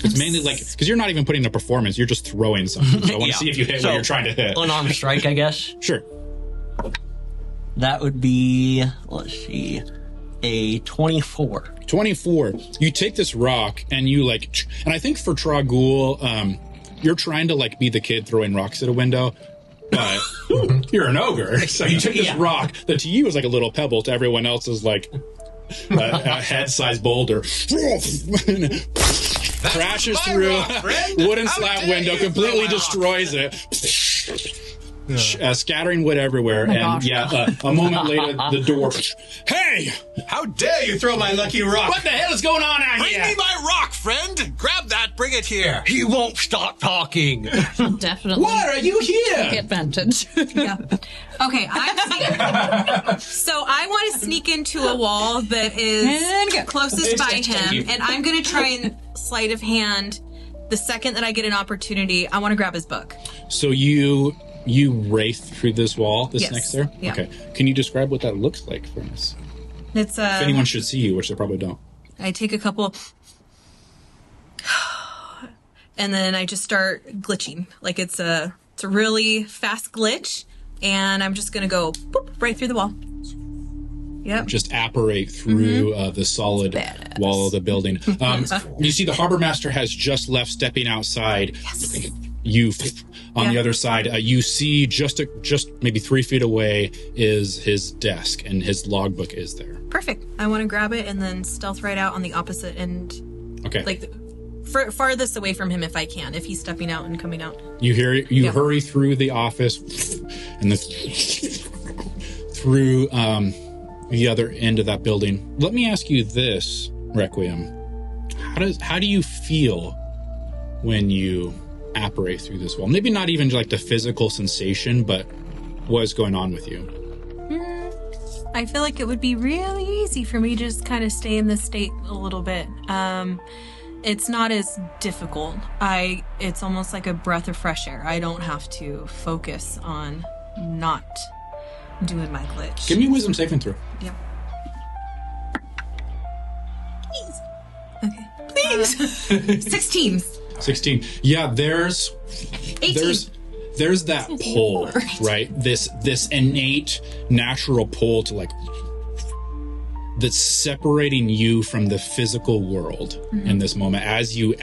It's mainly like because you're not even putting a performance; you're just throwing something. So I want to see if you hit what you're trying to hit. Unarmed strike, I guess. Sure. That would be, let's see, a 24. 24. You take this rock and you like, and I think for Tragul, you're trying to like be the kid throwing rocks at a window. But you're an ogre, so you take this rock that to you is like a little pebble, to everyone else is like a head-sized boulder. Crashes through wooden slat window, completely destroys it. Scattering wood everywhere, a moment later, the door. Hey! How dare you throw my lucky rock? What the hell is going on out Bring here? me my rock, friend! Grab that, bring it here! He won't stop talking. Definitely. What are you here? Take advantage. Yeah. Okay, so I want to sneak into a wall that is closest by him, and I'm going to try and sleight of hand the second that I get an opportunity. I want to grab his book. So you wraith through this wall that's Yes. next there? Yeah. Okay. Can you describe what that looks like for us? It's If anyone should see you, which they probably don't. I take a couple, and then I just start glitching. Like it's a really fast glitch, and I'm just gonna go boop, right through the wall. Yep. Just apparate through the solid wall of the building. You see the harbormaster has just left, stepping outside. Yes. You on the other side, you see just maybe 3 feet away is his desk, and his logbook is there. Perfect. I want to grab it and then stealth right out on the opposite end, Okay. like farthest away from him if I can. If he's stepping out and coming out. You hear you hurry through the office, and then through the other end of that building. Let me ask you this, Requiem. How do you feel when you apparate through this wall? Maybe not even like the physical sensation, but what is going on with you? I feel like it would be really easy for me to just kind of stay in this state a little bit. It's not as difficult. It's almost like a breath of fresh air. I don't have to focus on not doing my glitch. Give me a wisdom saving throw. Yeah. Please. Okay. Please. 16. 16. Yeah, there's 18. there's that pull, right? This innate natural pull to like that's separating you from the physical world in this moment. As you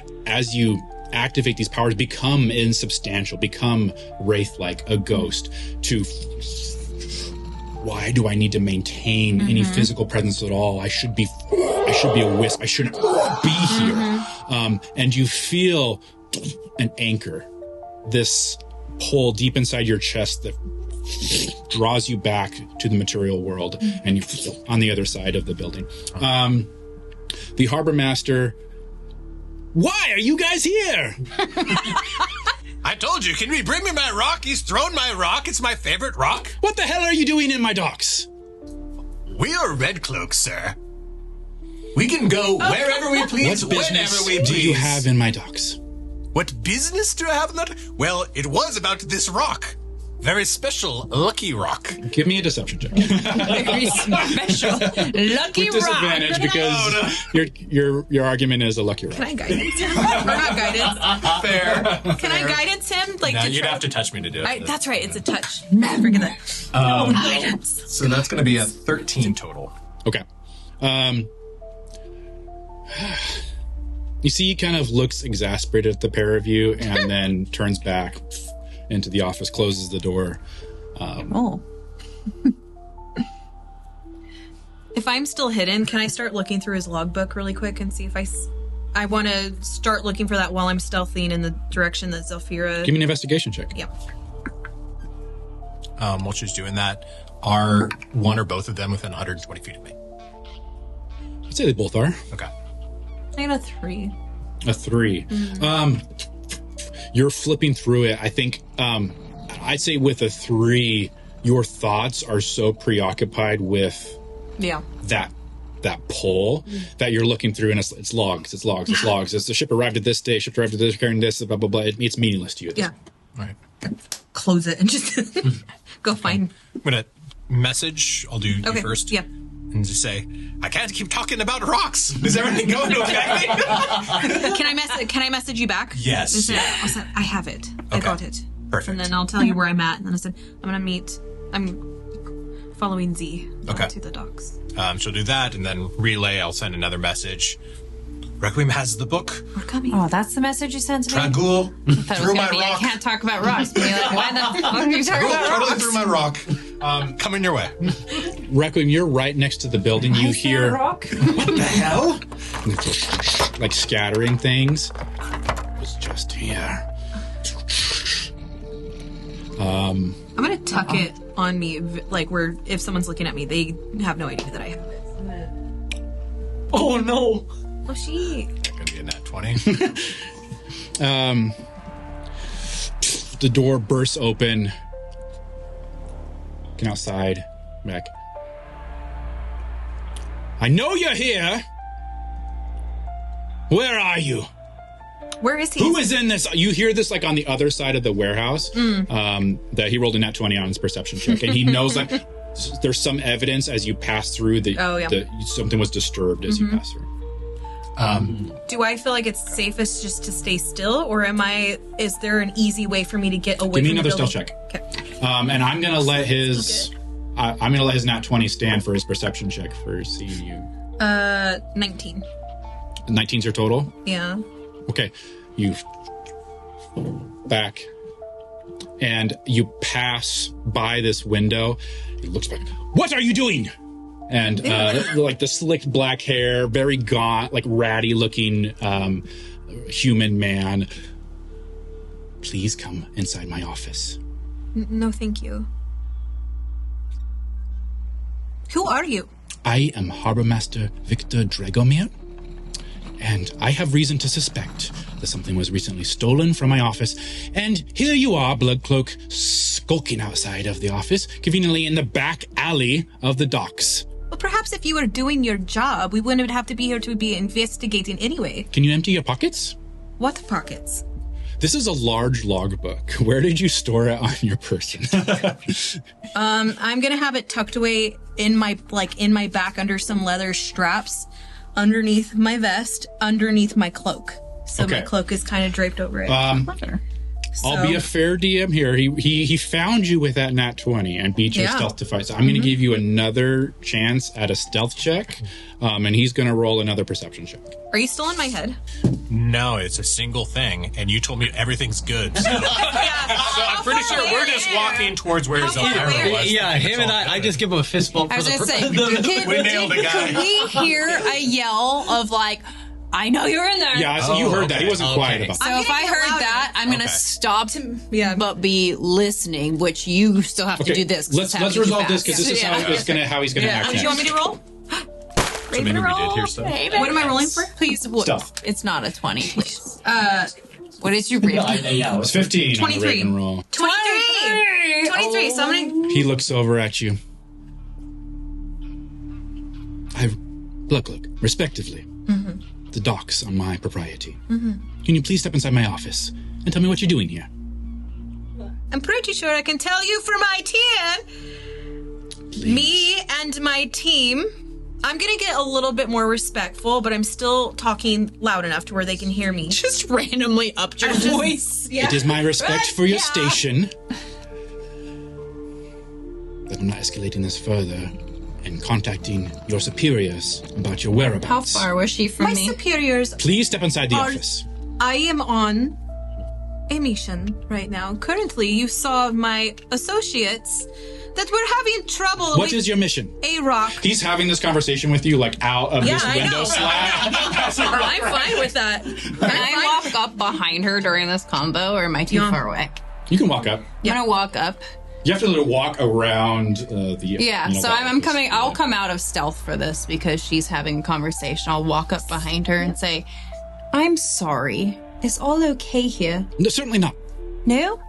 activate these powers, become insubstantial, become wraith-like, a ghost, to why do I need to maintain any physical presence at all? I should be a wisp. I shouldn't be here. And you feel an anchor, this pull deep inside your chest that draws you back to the material world, and you're on the other side of the building. The harbormaster, why are you guys here? I told you, can we bring me my rock? He's thrown my rock. It's my favorite rock. What the hell are you doing in my docks? We are Red Cloaks, sir. We can go wherever we please, What whenever business we please. do you have in my docks? What business do I have in that? Well, it was about this rock. Very special, lucky rock. Give me a deception check. Very special. Lucky With rock. disadvantage because your argument is a lucky rock. Can I guidance him? Or not guidance? Fair. Can I guidance him? Like, No, to you'd try- have to touch me to do it. That's right. It's a touch. Forget that. Guidance. So that's going to be a 13 total. Okay. You see, he kind of looks exasperated at the pair of you and then turns back into the office, closes the door. If I'm still hidden, can I start looking through his logbook really quick and see if I want to start looking for that while I'm stealthing in the direction that Zephyra... Give me an investigation check. Yep. While she's doing that, are one or both of them within 120 feet of me? I'd say they both are. Okay. I got a 3. A 3. You're flipping through it. I think I'd say with a 3, your thoughts are so preoccupied with Yeah. that pull that you're looking through, and it's logs. It's the ship arrived at this day, ship arrived at this, carrying this, blah blah blah. It's meaningless to you. Yeah. All right. Close it and just go find... I'm going to message. I'll do you Okay. first. Yep. And just say, I can't keep talking about rocks. Is everything going okay? Can I message you back? Yes. And say, I'll say, I have it. I Okay. got it. Perfect. And then I'll tell you where I'm at. And then I said, I'm following Z Okay. to the docks. She'll do that, and then relay. I'll send another message. Requiem has the book. We're coming. Oh, that's the message you sent to me? Dragul I thought it threw was my gonna be, rock. I can't talk about rocks. But you're like, why the fuck are you talking about Totally rocks? threw my rock. Coming your way. Requiem, you're right next to the building. You Is there a hear rock? What the hell? like scattering things. It was just here. I'm going to tuck it on me, like where if someone's looking at me, they have no idea that I have it. Oh no! Oh, she. Gonna be a nat 20. The door bursts open. Get outside. Back. I know you're here. Where are you? Where is he? Who is in this? You hear this like on the other side of the warehouse. That he rolled a nat 20 on his perception check, and he knows like there's some evidence as you pass through that something was disturbed as you pass through. Do I feel like it's safest just to stay still, or is there an easy way for me to get away Give me from another the stealth building? check. Okay. And I'm gonna let his nat 20 stand for his perception check for seeing you. 19. 19's your total. Yeah. Okay, you back, and you pass by this window. He looks back. What are you doing? And like the slicked black hair, very gaunt, like ratty looking human man. Please come inside my office. No, thank you. Who are you? I am harbormaster Viktor Dragomir, and I have reason to suspect that something was recently stolen from my office. And here you are, Blood Cloak, skulking outside of the office, conveniently in the back alley of the docks. Well, perhaps if you were doing your job, we wouldn't have to be here to be investigating anyway. Can you empty your pockets? What pockets? This is a large logbook. Where did you store it on your person? I'm gonna have it tucked away in my back under some leather straps, underneath my vest, underneath my cloak. So Okay. my cloak is kind of draped over it. I'll be a fair DM here. He found you with that nat 20 and beat your stealth to 5. So I'm going to give you another chance at a stealth check, and he's going to roll another perception check. Are you still in my head? No, it's a single thing, and you told me everything's good. So, so I'm pretty sure we're just walking towards where Zelfira was. Yeah, him and I just give him a fist bump. I was going to say, We nailed the guy. can we hear a yell of like, I know you're in there? Yeah, so you heard that. He wasn't Okay. quiet about So that. if I heard that, I'm going to stop but be listening, which you still have to do this. 'cause it's Let's happening resolve fast. this because this is how he's going to act Do you want me next. to roll? So maybe we did hear stuff. What am I rolling for? Please, Stealth. it's not a 20, please. What is your rating? It's 15 on the 23. Raven roll. 23. 23. So I'm going to... He looks over at you. Blood Cloak, respectively. The docks on my propriety. Can you please step inside my office and tell me what you're doing here? I'm pretty sure I can tell you for my team. Me and my team. I'm going to get a little bit more respectful, but I'm still talking loud enough to where they can hear me. Just randomly upped your voice. Yeah. It is my respect for your station that I'm not escalating this further and contacting your superiors about your whereabouts. How far was she from My me? superiors. Please step inside the office. I am on a mission right now. Currently, you saw my associates that were having trouble What with is your mission? a rock. He's having this conversation with you like out of this I window know. slab. I'm fine with that. Can I walk up behind her during this combo, or am I too far away? You can walk up. I'm gonna walk up. You have to walk around the Yeah, so I'm coming. I'll come out of stealth for this because she's having a conversation. I'll walk up behind her and say, "I'm sorry. Is all okay here?" No, certainly not. No.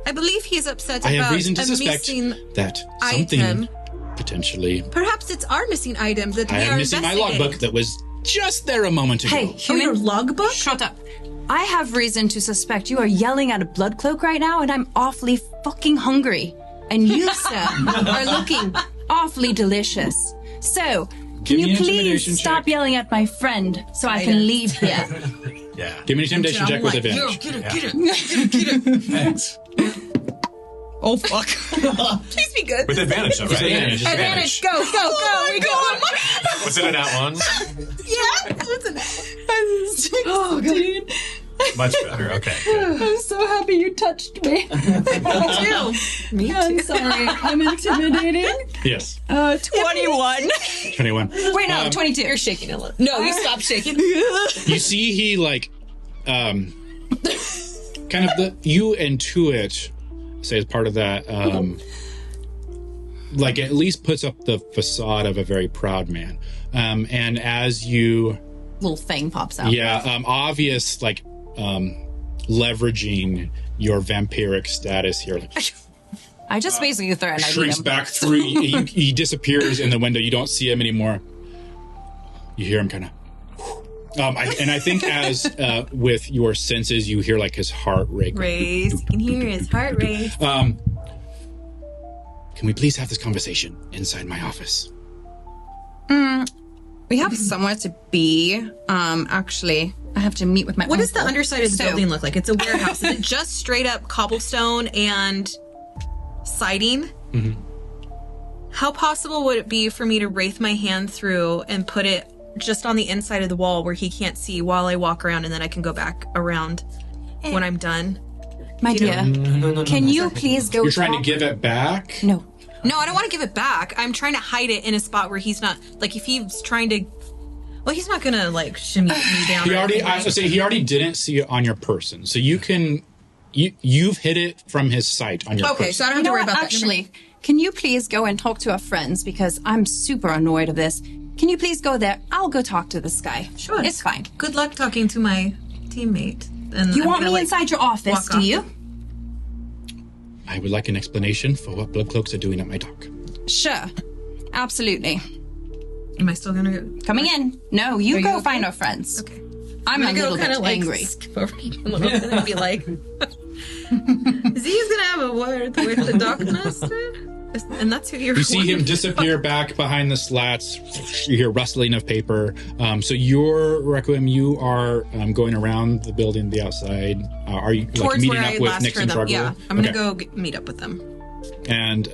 I believe he's upset I about have reason to a suspect missing that something item. potentially. Perhaps it's our missing item that I we am are missing my investigating. logbook that was just there a moment ago. Hey, human. your logbook? Shut up. I have reason to suspect you are yelling at a blood cloak right now, and I'm awfully fucking hungry. And you, sir, are looking awfully delicious. So, Give can me you an please intimidation stop check. yelling at my friend so I can leave here? Yeah. Give me an intimidation check with advantage. Thanks. Oh, fuck. Please be good. With advantage, though, right? Advantage. Advantage. Go. We go. Was it an at one? Yeah. Oh, God. Much better. Okay. Good. I'm so happy you touched me. Me I'm sorry. I'm intimidating. Yes. 21. 21. Wait, no, 22. You're shaking a little. No, you stop shaking. You see, he kind of you intuit, say as part of that, like at least puts up the facade of a very proud man. And as you, Little thing pops out. obvious, like, leveraging your vampiric status here, like, I just basically threatened I beat shrinks him. back through. He disappears in the window. You don't see him anymore. You hear him kind of. I think as with your senses, you hear like his heart rate. Raise. You can hear his heart race. Can we please have this conversation inside my office? We have somewhere to be. Actually, I have to meet with my What does the uncle. underside of the So- building look like? It's a warehouse. Is it just straight up cobblestone and siding? Mm-hmm. How possible would it be for me to wraith my hand through and put it just on the inside of the wall where he can't see while I walk around, and then I can go back around when I'm done? My dear, can you please go You're trying to talk- give it back? No. No, I don't want to give it back. I'm trying to hide it in a spot where he's not, like, if he's trying to, well, he's not gonna, like, shimmy me down. He or already. anything, I was gonna say he already didn't see it on your person, so you can. You've hit it from his sight on your person. Okay, so I don't You have know to worry what? about Actually, can you please go and talk to our friends because I'm super annoyed of this. Can you please go there? I'll go talk to this guy. Sure. It's fine. that. Good luck talking to my teammate. And You I'm want gonna, me like, inside your office, walk do off. you? I would like an explanation for what Blood Cloaks are doing at my dock. Sure. Absolutely. Am I still gonna go? Coming in. No, you Are go you okay? find our friends. Okay. I'm a little bit like angry. skip over you a little bit and be like, Z's gonna have a word with the Dockmaster? And that's who you're. You see him disappear back behind the slats. You hear rustling of paper. So you're, Requiem, you are going around the building, the outside. Are you Towards meeting where up I with last Nix heard and them. Dragomir? Yeah, I'm gonna go meet up with them. And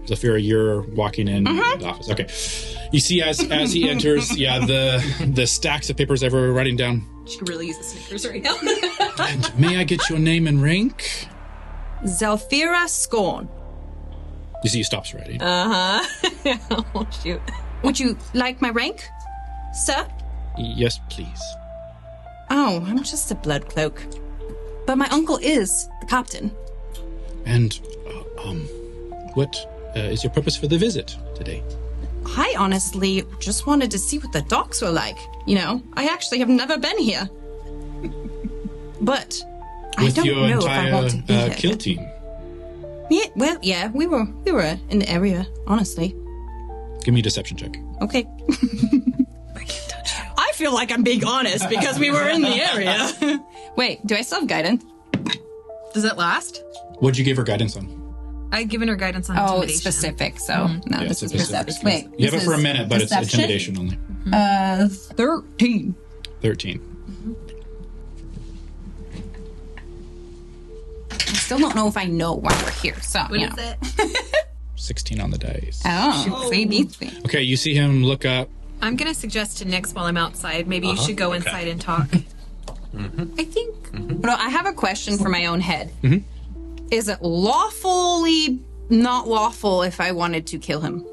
Zafira, you're walking in the office. Okay. You see as he enters, the stacks of papers everywhere writing down. She could really use the Snickers right now. And may I get your name and rank? Zafira Scorn. You see he stops writing. Oh shoot. Would you like my rank, sir? Yes, please. Oh, I'm just a blood cloak. But my uncle is the captain. And what is your purpose for the visit today? I honestly just wanted to see what the docks were like. You know, I actually have never been here. But I With don't your know if I want to be entire here. kill team. Yeah, well, yeah, we were in the area, honestly. Give me a deception check. Okay. I feel like I'm being honest because we were in the area. Wait, do I still have guidance? Does it last? What'd you give her guidance on? I've given her guidance on Oh, intimidation. it's specific, so no, Yeah, this it's is a specific perception. Wait, You have it this for a is minute, but it's deception? intimidation only. 13. 13. I still don't know if I know why we're here, so, What you is know. it? 16 on the dice. Oh, so he beats me. Okay, you see him look up. I'm gonna suggest to Nix while I'm outside. Maybe you should go inside and talk. I think. Well, I have a question for my own head. Is it lawfully not lawful if I wanted to kill him?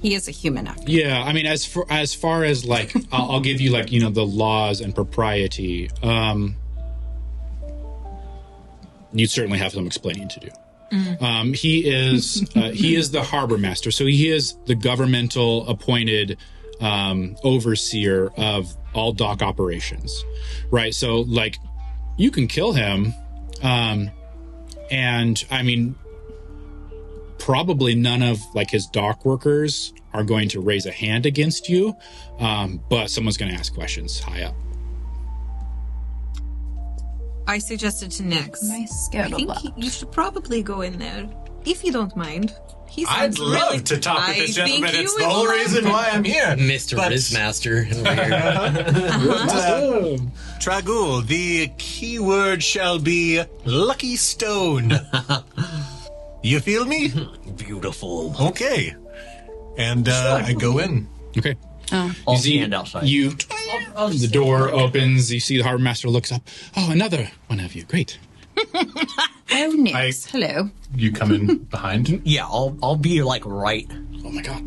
He is a human after. Yeah, I mean, as far as like, I'll give you like, the laws and propriety. You'd certainly have some explaining to do. He is the harbormaster, so he is the governmental appointed overseer of all dock operations, right? So like, you can kill him, and I mean, probably none of like his dock workers are going to raise a hand against you, but someone's going to ask questions high up. I suggested to Nix. Nice I think you should probably go in there, if you don't mind. He I'd sounds love really- to talk with this I think gentleman. you It's would the whole love reason to. why I'm here. Mr. But- Rizmaster. Tragul, the keyword shall be lucky stone. You feel me? Beautiful. Okay. And I go in. Okay. I'll stand outside. The door opens. You see the harbor master looks up. Oh, another one of you. Great. Oh, Nix. Hello. You come in behind? Yeah, I'll be like right. Oh my god.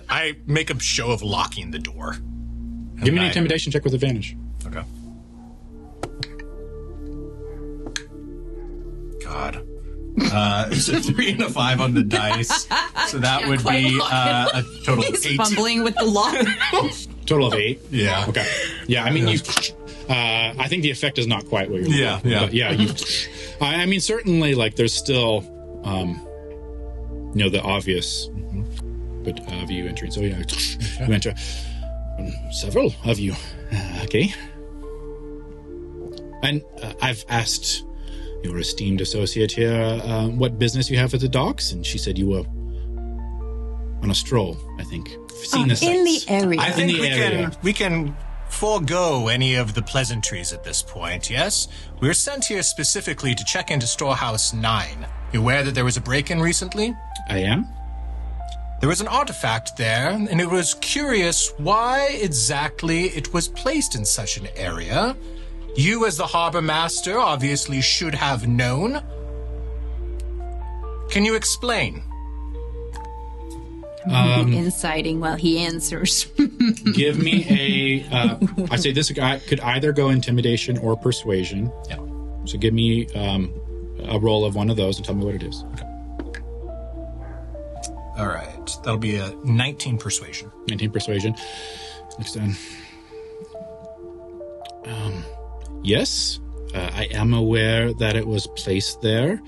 I make a show of locking the door. Give me an intimidation check with advantage. Okay. God. It's a 3 and a 5 on the dice. So that would be a total of 8. Fumbling with the lock. Total of 8. Yeah. Okay. Yeah, I mean, you. I think the effect is not quite what you're looking Yeah, for, yeah. But yeah, you. I mean, certainly, like, there's still, the obvious, but of you entering. So yeah, you enter. Several of you. Okay. And I've asked your esteemed associate here what business you have at the docks, and she said you were on a stroll, I think. Seen the In the sights. area. I think the area. we can forego any of the pleasantries at this point, yes? We were sent here specifically to check into Storehouse 9. You aware that there was a break-in recently? I am. There was an artifact there, and it was curious why exactly it was placed in such an area. You, as the harbor master, obviously should have known. Can you explain? Inciting while he answers. Give me a. I say this guy could either go intimidation or persuasion. Yeah. So give me a roll of one of those and tell me what it is. All right. That'll be a 19 persuasion. 19 persuasion. Next down. Yes, I am aware that it was placed there.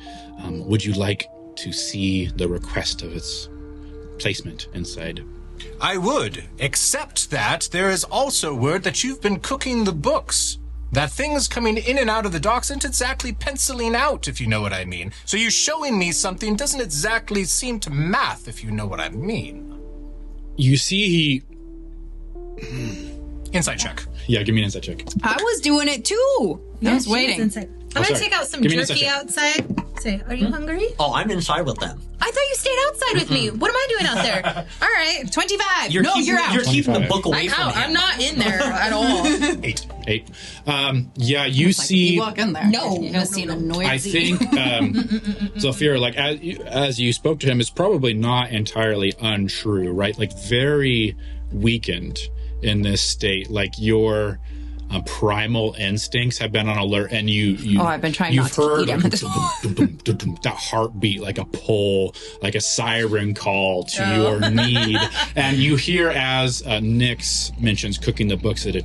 Would you like to see the request of its placement inside? I would, except that there is also word that you've been cooking the books. that things coming in and out of the docks aren't exactly penciling out, if you know what I mean. So you showing me something doesn't exactly seem to math, if you know what I mean. You see he... Insight check. Yeah, give me an insight check. I was doing it too. I was waiting. I'm gonna sorry. take out some Give me an jerky insight outside. Say, are you hungry? Oh, I'm inside with them. I thought you stayed outside with me. What am I doing out there? All right, 25. You're out. You're keeping the 25. book away I'm from out. him. I'm not in there at all. 8. Yeah, you see... You walk in there. No, You're gonna see an annoyed I think, Zafira, like, as you spoke to him, is probably not entirely untrue, right? Like, very weakened in this state. Like, your primal instincts have been on alert, and I've been trying you've not to heard eat him. that heartbeat, like a pull, like a siren call to your need. And you hear, as Nyx mentions cooking the books, that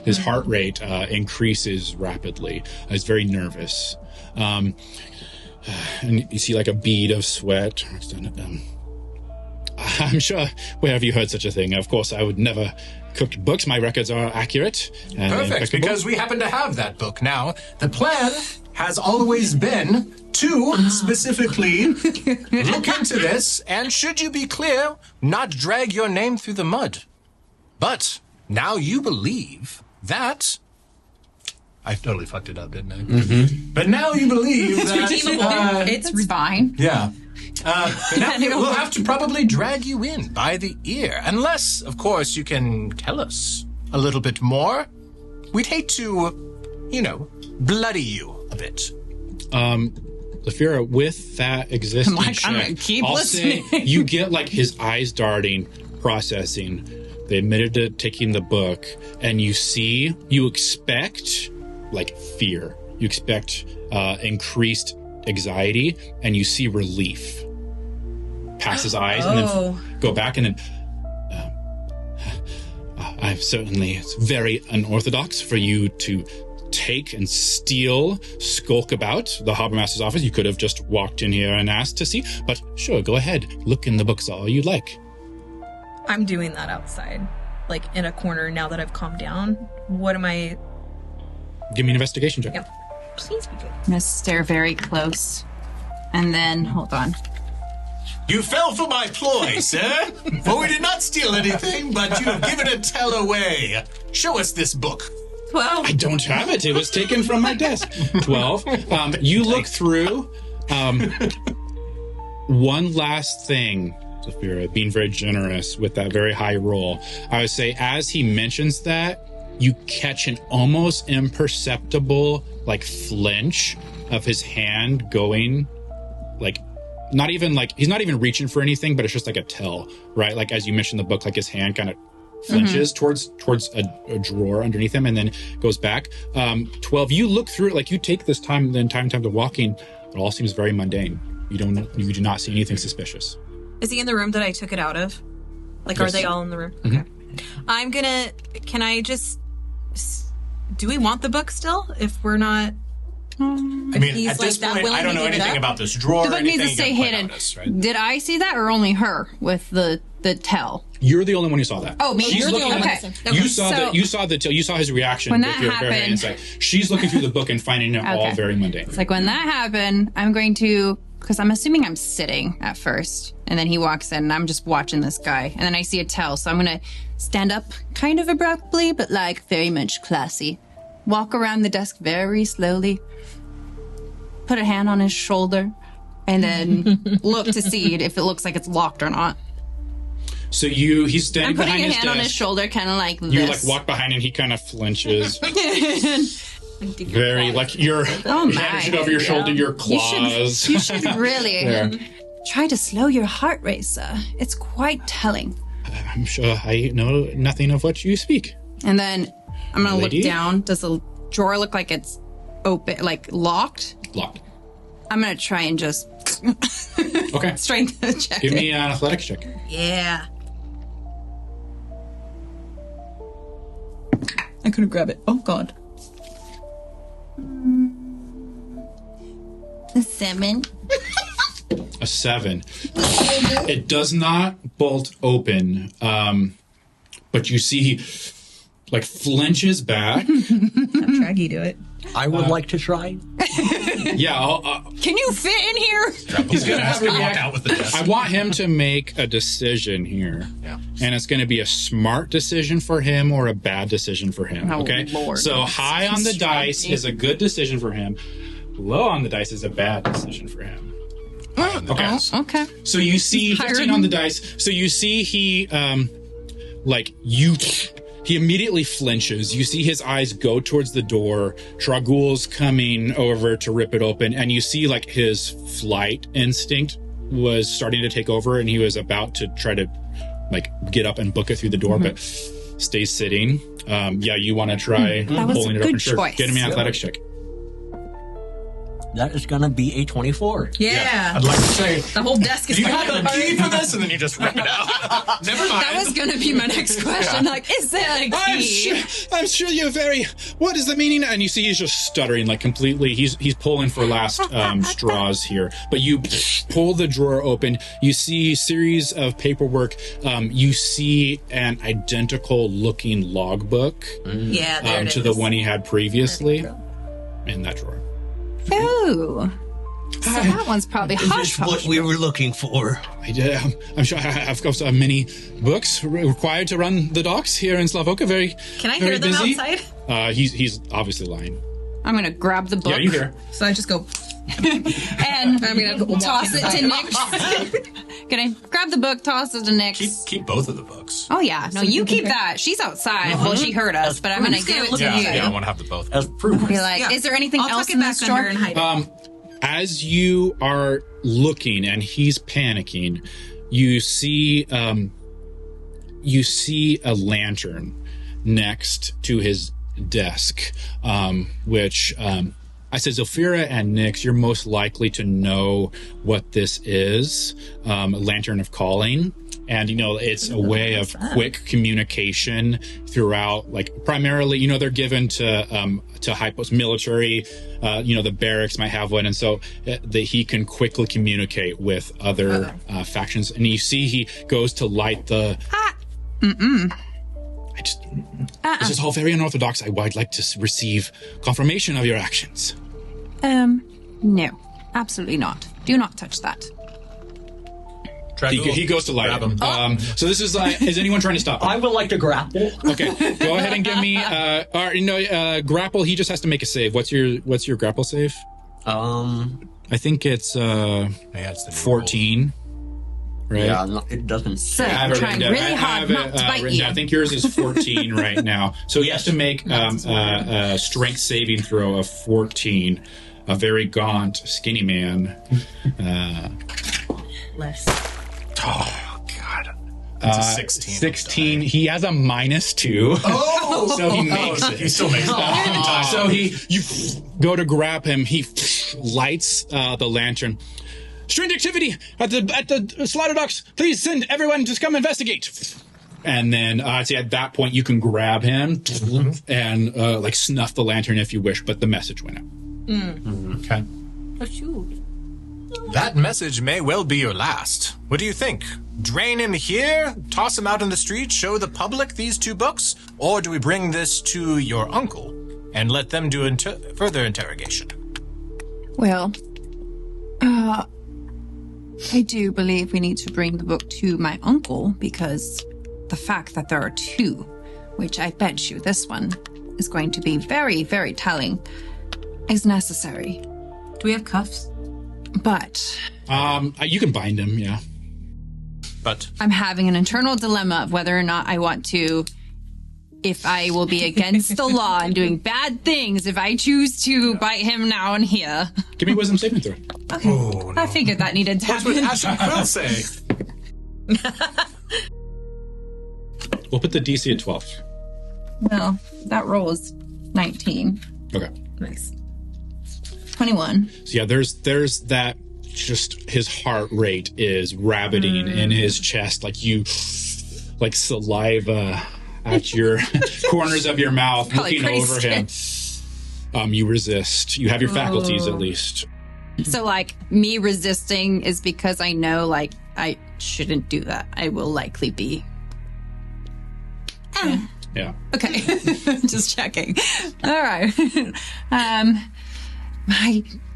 his heart rate increases rapidly. He's very nervous. And you see like a bead of sweat. I'm sure, where have you heard such a thing? Of course, I would never cook books. My records are accurate. And Perfect, impeccable. because we happen to have that book now. The plan has always been to specifically look into this, and should you be clear, not drag your name through the mud. But now you believe that... I totally fucked it up, didn't I? Mm-hmm. But now you believe that... It's fine. Yeah. But now we'll have to probably drag you in by the ear. Unless, of course, you can tell us a little bit more. We'd hate to, bloody you a bit. Lafira, with that existing I'm check, gonna keep I'll listening. say you get like his eyes darting, processing. They admitted to taking the book, and you expect like fear. You expect increased anxiety, and you see relief pass his eyes and then go back, and then I've certainly, it's very unorthodox for you to take and steal, skulk about the harbormaster's office. You could have just walked in here and asked to see, but sure, go ahead, look in the books all you'd like. I'm doing that outside, like in a corner now that I've calmed down. What am I... Give me an investigation check. Yep. Please be good. I'm gonna stare very close. And then, hold on. You fell for my ploy, sir. For we did not steal anything, but you have given a tell away. Show us this book. 12. I don't have it. It was taken from my desk. 12. You look through. One last thing, Zafira, being very generous with that very high roll. I would say as he mentions that, you catch an almost imperceptible, like, flinch of his hand going, like, not even, like, he's not even reaching for anything, but it's just like a tell, right? Like, as you mentioned the book, like, his hand kind of flinches towards a drawer underneath him and then goes back. 12, you look through it, like, you take this time to walking, it all seems very mundane. You do not see anything suspicious. Is he in the room that I took it out of? Like, Yes. Are they all in the room? Mm-hmm. Okay. Can I just... Do we want the book still? If we're not... I mean, He's at this like that point, I willing don't to know give it anything up? about this drawer. The book or needs to anything. stay You gotta hidden. point out this, right? Did I see that or only her with the tell? You're the only one who saw that. Oh, me? She's You're the looking only at one. it. You saw you saw his reaction When with that your very happened- insight. She's looking through the book and finding it all Okay. very mundane. It's like when that happened, I'm going to, because I'm assuming I'm sitting at first, and then he walks in and I'm just watching this guy, and then I see a tell, so I'm going to stand up kind of abruptly, but like very much classy. Walk around the desk very slowly, put a hand on his shoulder, and then look to see if it looks like it's locked or not. So he's standing I'm putting behind a his hand desk. on his shoulder, kind of like this. You like walk behind and he kind of flinches. Very like your Oh my. hand should over your shoulder, your claws. You should really There. try to slow your heart rate, sir. It's quite telling. I'm sure I know nothing of what you speak. And then I'm gonna Lady? look down. Does the drawer look like it's open, like locked? Locked. I'm gonna try and just Okay. strength check. Give me an athletics check. Yeah. I couldn't grab it. Oh God. A 7. A 7. It does not bolt open, but you see like flinches back. Have Traggy do it. I would like to try. Yeah, Can you fit in here? he's gonna have to walk react. out with the desk. I want him to make a decision here. Yeah. And it's going to be a smart decision for him or a bad decision for him. Oh, Okay. Lord. So high on the dice is a good decision for him. Low on the dice is a bad decision for him. Okay. Okay. So you see 15 on the dice. So you see he he immediately flinches. You see his eyes go towards the door. Dragul's coming over to rip it open, and you see like his flight instinct was starting to take over, and he was about to try to like get up and book it through the door, but stays sitting. Yeah, you want to try That was pulling a it open? good Sure. choice. Get him an athletics check. That is gonna be a 24. Yeah. I'd like to say, The whole desk is do you falling have a apart. key for this? And then you just rip it out. Never mind. That was going to be my next question. Like, is there a key? I'm sure you're very. What is the meaning? And you see he's just stuttering, like completely. He's pulling for last straws here. But you pull the drawer open. You see a series of paperwork. You see an identical looking logbook Yeah, there it to is. the one he had previously in that drawer. Ooh. So that one's probably hush hush. we were looking for. I'm sure I've got many books required to run the docks here in Slavoka. Very. Can I very hear them busy. outside? He's obviously lying. I'm going to grab the book. Yeah, you hear. So I just go, And I'm going to toss it to Nick. Gonna grab the book, toss it to Nick. Keep both of the books. Oh, yeah. No, you keep that. She's outside. Well, she heard us, but I'm going to give it to Yeah, you. I want to have the both. As proof. Be like, is there anything I'll else tuck it in back this drawer? under and hide it. As you are looking and he's panicking, you see a lantern next to his desk, which I said, Zilphira and Nyx, you're most likely to know what this is. Lantern of Calling. And, it's a way of quick communication throughout, like, primarily, they're given to high post military, the barracks might have one. And so he can quickly communicate with other factions. And you see he goes to light the... This is all very unorthodox. I'd like to receive confirmation of your actions. No, absolutely not. Do not touch that. He goes to light Grab him. him. So this is is anyone trying to stop him? I would like to grapple. Okay, go ahead and give me grapple. He just has to make a save. What's your grapple save? I think it's It's the 14. Right? Yeah, no, it doesn't. So I have I'm it trying written down. really I hard have not it, to bite written you. down. I think yours is 14 right now. So he has to make a strength saving throw of 14. A very gaunt, skinny man. Less. Oh, God. That's a 16. 16. He has a -2. Oh! So he makes it. He still makes it. So you go to grab him. He lights the lantern. Strange activity at the Slaughter Docks. Please send everyone to come investigate. And then see, at that point, you can grab him and like snuff the lantern if you wish, but the message went out. Okay. Oh, shoot. That message may well be your last. What do you think? Drain him here? Toss him out in the street? Show the public these 2 books? Or do we bring this to your uncle and let them do further interrogation? Well, I do believe we need to bring the book to my uncle because the fact that there are 2, which I bet you this one is going to be very, very telling, is necessary. Do we have cuffs? But You can bind him, yeah. But I'm having an internal dilemma of whether or not I want to, if I will be against the law and doing bad things if I choose to bite him now and here. Give me a wisdom saving throw. Okay. Oh, no. I figured that needed to That's what happen. Ashton will say. We'll put the DC at 12. Well, that roll is 19. Okay. Nice. 21. So yeah, there's that. Just his heart rate is rabbiting in his chest, like saliva at your corners of your mouth, Probably looking over him. You resist. You have your faculties at least. So, like, me resisting is because I know, like, I shouldn't do that. I will likely be Yeah. Okay. Just checking. All right.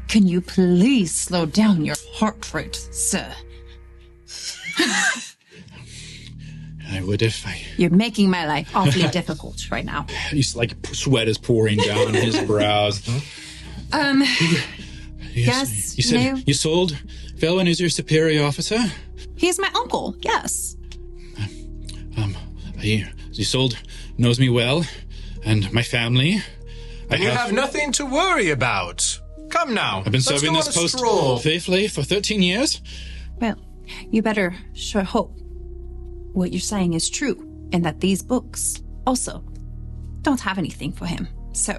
Can you please slow down your heart rate, sir? I would if I... You're making my life awfully difficult right now. He's like, sweat is pouring down his brows. Yes, You said no. you sold Felwyn as your superior officer? He's my uncle, yes. He sold, knows me well, and my family. You have nothing to worry about. Come now. I've been serving this post faithfully for 13 years. Well, you better sure hope what you're saying is true, and that these books also don't have anything for him. So,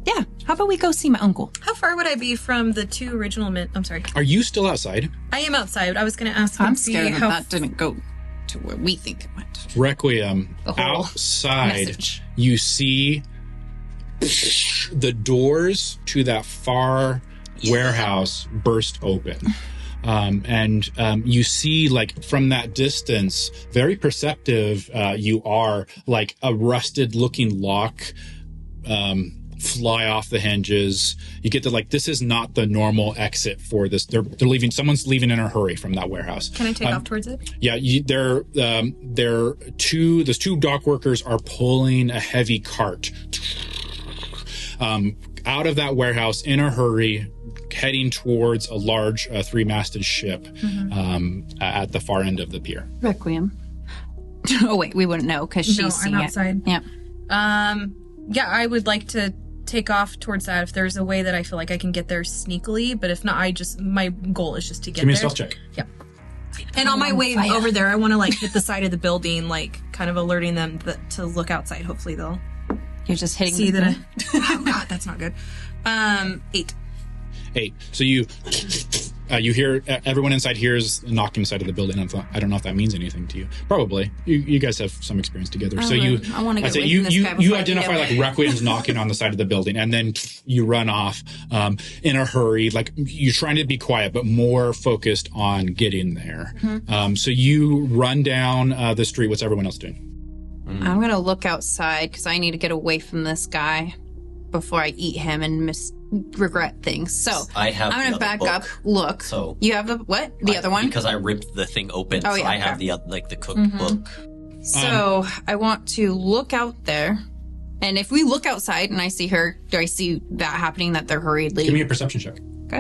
yeah, how about we go see my uncle? How far would I be from the two original I'm sorry. Are you still outside? I am outside. I was going to ask. I'm scared that didn't go to where we think it went. Requiem, outside, message. you see the doors to that far warehouse burst open. And you see, like, from that distance, very perceptive you are, like a rusted looking lock fly off the hinges. You get to, like, this is not the normal exit for this. They're leaving. Someone's leaving in a hurry from that warehouse. Can I take off towards it? Yeah, those two dock workers are pulling a heavy cart out of that warehouse in a hurry, heading towards a large three-masted ship at the far end of the pier. Requiem. Oh, wait, we wouldn't know because she's seeing I'm outside. it. Yeah. Yeah, I would like to take off towards that if there's a way that I feel like I can get there sneakily. But if not, my goal is just to get Give me a there. stealth check. Yeah. And on my way over there, I want to like hit the side of the building, like kind of alerting them to look outside. Hopefully they'll You're just hitting see the that. Oh God, that's not good. 8. 8. So you hear everyone inside hears a knocking inside of the building. I don't know if that means anything to you. Probably. You guys have some experience together. So I want to get I'd say away from this guy you before I identify get like away. Requiem's knocking on the side of the building, and then you run off in a hurry. Like, you're trying to be quiet, but more focused on getting there. So you run down the street. What's everyone else doing? I'm going to look outside because I need to get away from this guy before I eat him and regret things. So I have I'm going the to other back up. book. Look. So you have the what? The other one? Because I ripped the thing open. Oh, so yeah, I have okay. the cooked book. So I want to look out there. And if we look outside and I see her, do I see that happening, that they're hurriedly? Give me a perception check.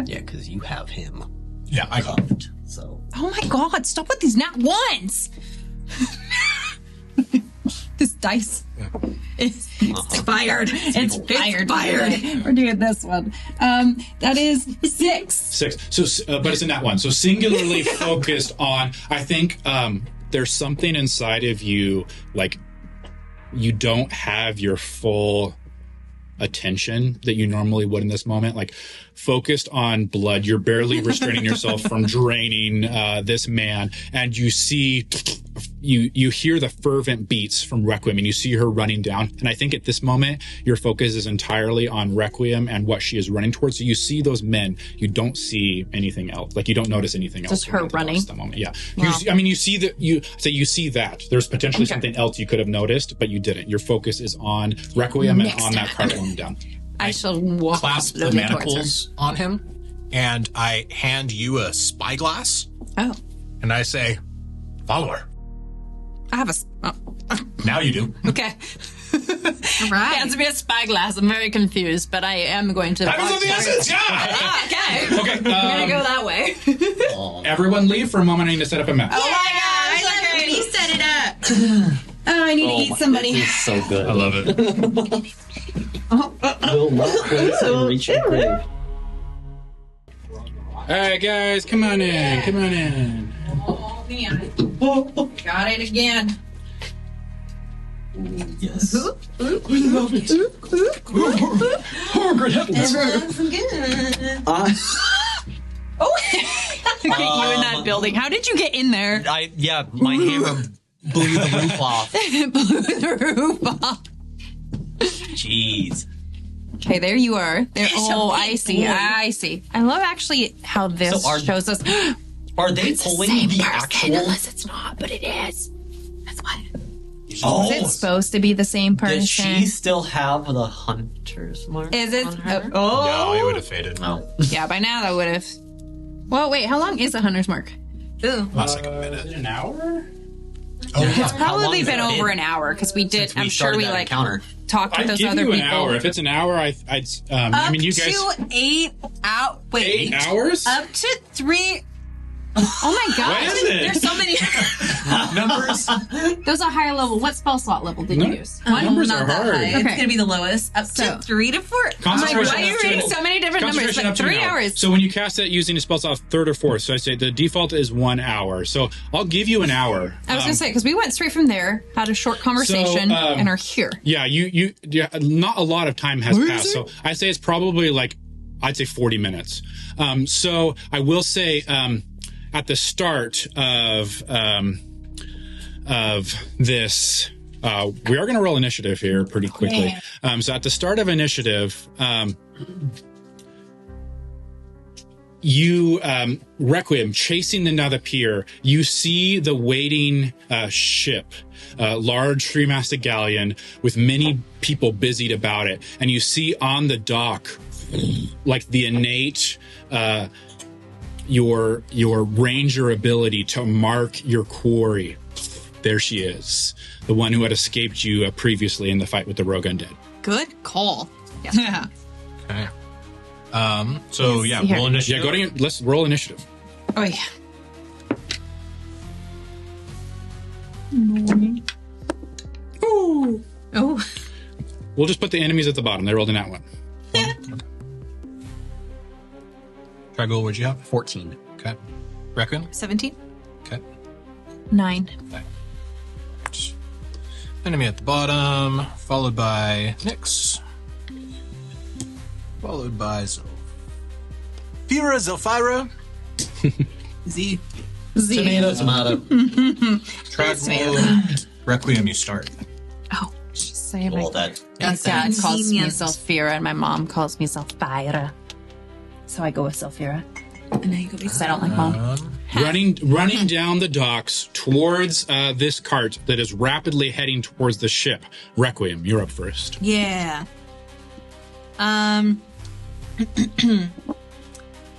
Yeah, because you have him Yeah, I got it. covered. So Oh my God, stop with these nat ones! This dice is expired. It's fired. We're doing this one. That is 6. 6. So, but it's in that one. So singularly focused on, I think there's something inside of you, like, you don't have your full attention that you normally would in this moment. Like, focused on blood, you're barely restraining yourself from draining this man, and you see, you hear the fervent beats from Requiem, and you see her running down. And I think at this moment, your focus is entirely on Requiem and what she is running towards. So you see those men. You don't see anything else. Like, you don't notice anything else. Just her running? At that moment. Yeah. You see that. You see that. There's potentially something else you could have noticed, but you didn't. Your focus is on Requiem and on that cart going down. I shall walk Clasp the slowly towards her. manacles on him, and I hand you a spyglass, Oh, and I say, "Follow her." I have a. Now you do. Okay. All right. Hands me a spyglass. I'm very confused, but I am going to. Time is of the essence. Yeah. Okay. Okay. I'm gonna go that way. Everyone leave for a moment. I need to set up a map. Oh my gosh! Okay. You set it up. Oh, I need to eat somebody. This is so good. I love it. Will not place and reach your grave. All right, guys, come on in. Come on in. Oh man! Got it again. Yes. Oh, get you in that building. How did you get in there? My hammer blew the roof off. Blew the roof off. Jeez. Okay, there you are. There. Oh, I see. I see. I love actually how this So shows us. Are they pulling the actual? Unless it's not, but it is. That's what. Oh, Is it supposed to be the same person? does she still have the hunter's mark? Is it? on her? No, it would have faded. No. Yeah, by now that would have. Well, wait, how long is a hunter's mark? Ooh. Last like a minute. Is it an hour? Oh, yeah. It's probably has been it over been an hour because we did. Since we I'm sure started we that like encounter. talked with I'd those give other you an people. hour. If it's an hour, I mean, you guys. Up to 8 out. Wait. 8 hours? Up to 3. Oh my god! What is it? There's so many Numbers? Those are higher level. What spell slot level did you No. use? Numbers not are that hard. high. It's Okay. gonna be the lowest. Up So- to 3 to 4. Concentration Why are you up to- reading so many different numbers? Concentration Like up to an 3 hour. hours. So when you cast that using a spell slot 3rd or 4th, so I say the default is 1 hour. So I'll give you an hour. I was gonna say because we went straight from there, had a short conversation, and are here. Yeah, yeah, not a lot of time has passed. So I say it's probably like, I'd say 40 minutes. So I will say, at the start of this, we are going to roll initiative here pretty quickly. So at the start of initiative, you, Requiem, chasing another pier, you see the waiting ship, large three-masted galleon with many people busied about it. And you see on the dock, like the innate, your ranger ability to mark your quarry. There she is, the one who had escaped you previously in the fight with the rogue undead. Good call. Yeah. Okay. So, yeah, Here. roll initiative. Yeah, let's roll initiative. Oh yeah. Oh. We'll just put the enemies at the bottom. They rolled in that one. Dragul, what'd you have? 14. Okay. Requiem? 17. Okay. 9. Enemy at the bottom, followed by Nyx. Followed by Zelfira. Z. Tomato, tomato. Dragul. Requiem, you start. Oh. Just say Roll my that. dad calls me Convenient. Zelfira and my mom calls me Zelfira. So I go with Zelfira And now you go because I don't like mom. Running down the docks towards this cart that is rapidly heading towards the ship. Requiem, you're up first. Yeah. I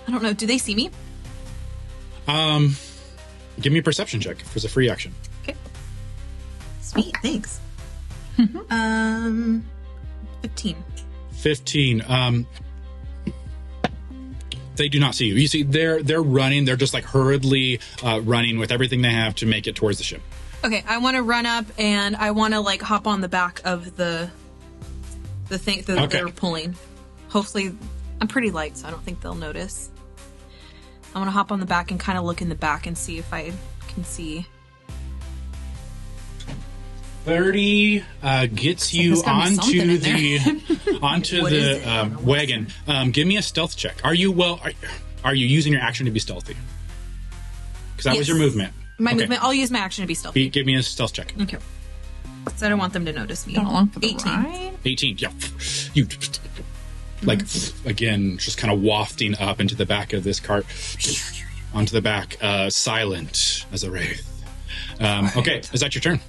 don't know. Do they see me? Give me a perception check for the free action. Okay. Sweet. Thanks. 15. 15. They do not see you. You see, they're running. They're just like hurriedly running with everything they have to make it towards the ship. Okay, I want to run up and I want to like hop on the back of the thing that Okay. they're pulling. Hopefully, I'm pretty light, so I don't think they'll notice. I want to hop on the back and kind of look in the back and see if I can see. 30 gets you There's gotta be something onto in the onto What is the wagon. Give me a stealth check. Are you you using your action to be stealthy? Because that was Yes. your movement. My Okay. movement. I'll use my action to be stealthy. Give me a stealth check. Okay. So I don't want them to notice me. Going along for the 18. ride. 18. Yeah. You like again, just kind of wafting up into the back of this cart, onto the back, silent as a wraith. Okay, is that your turn?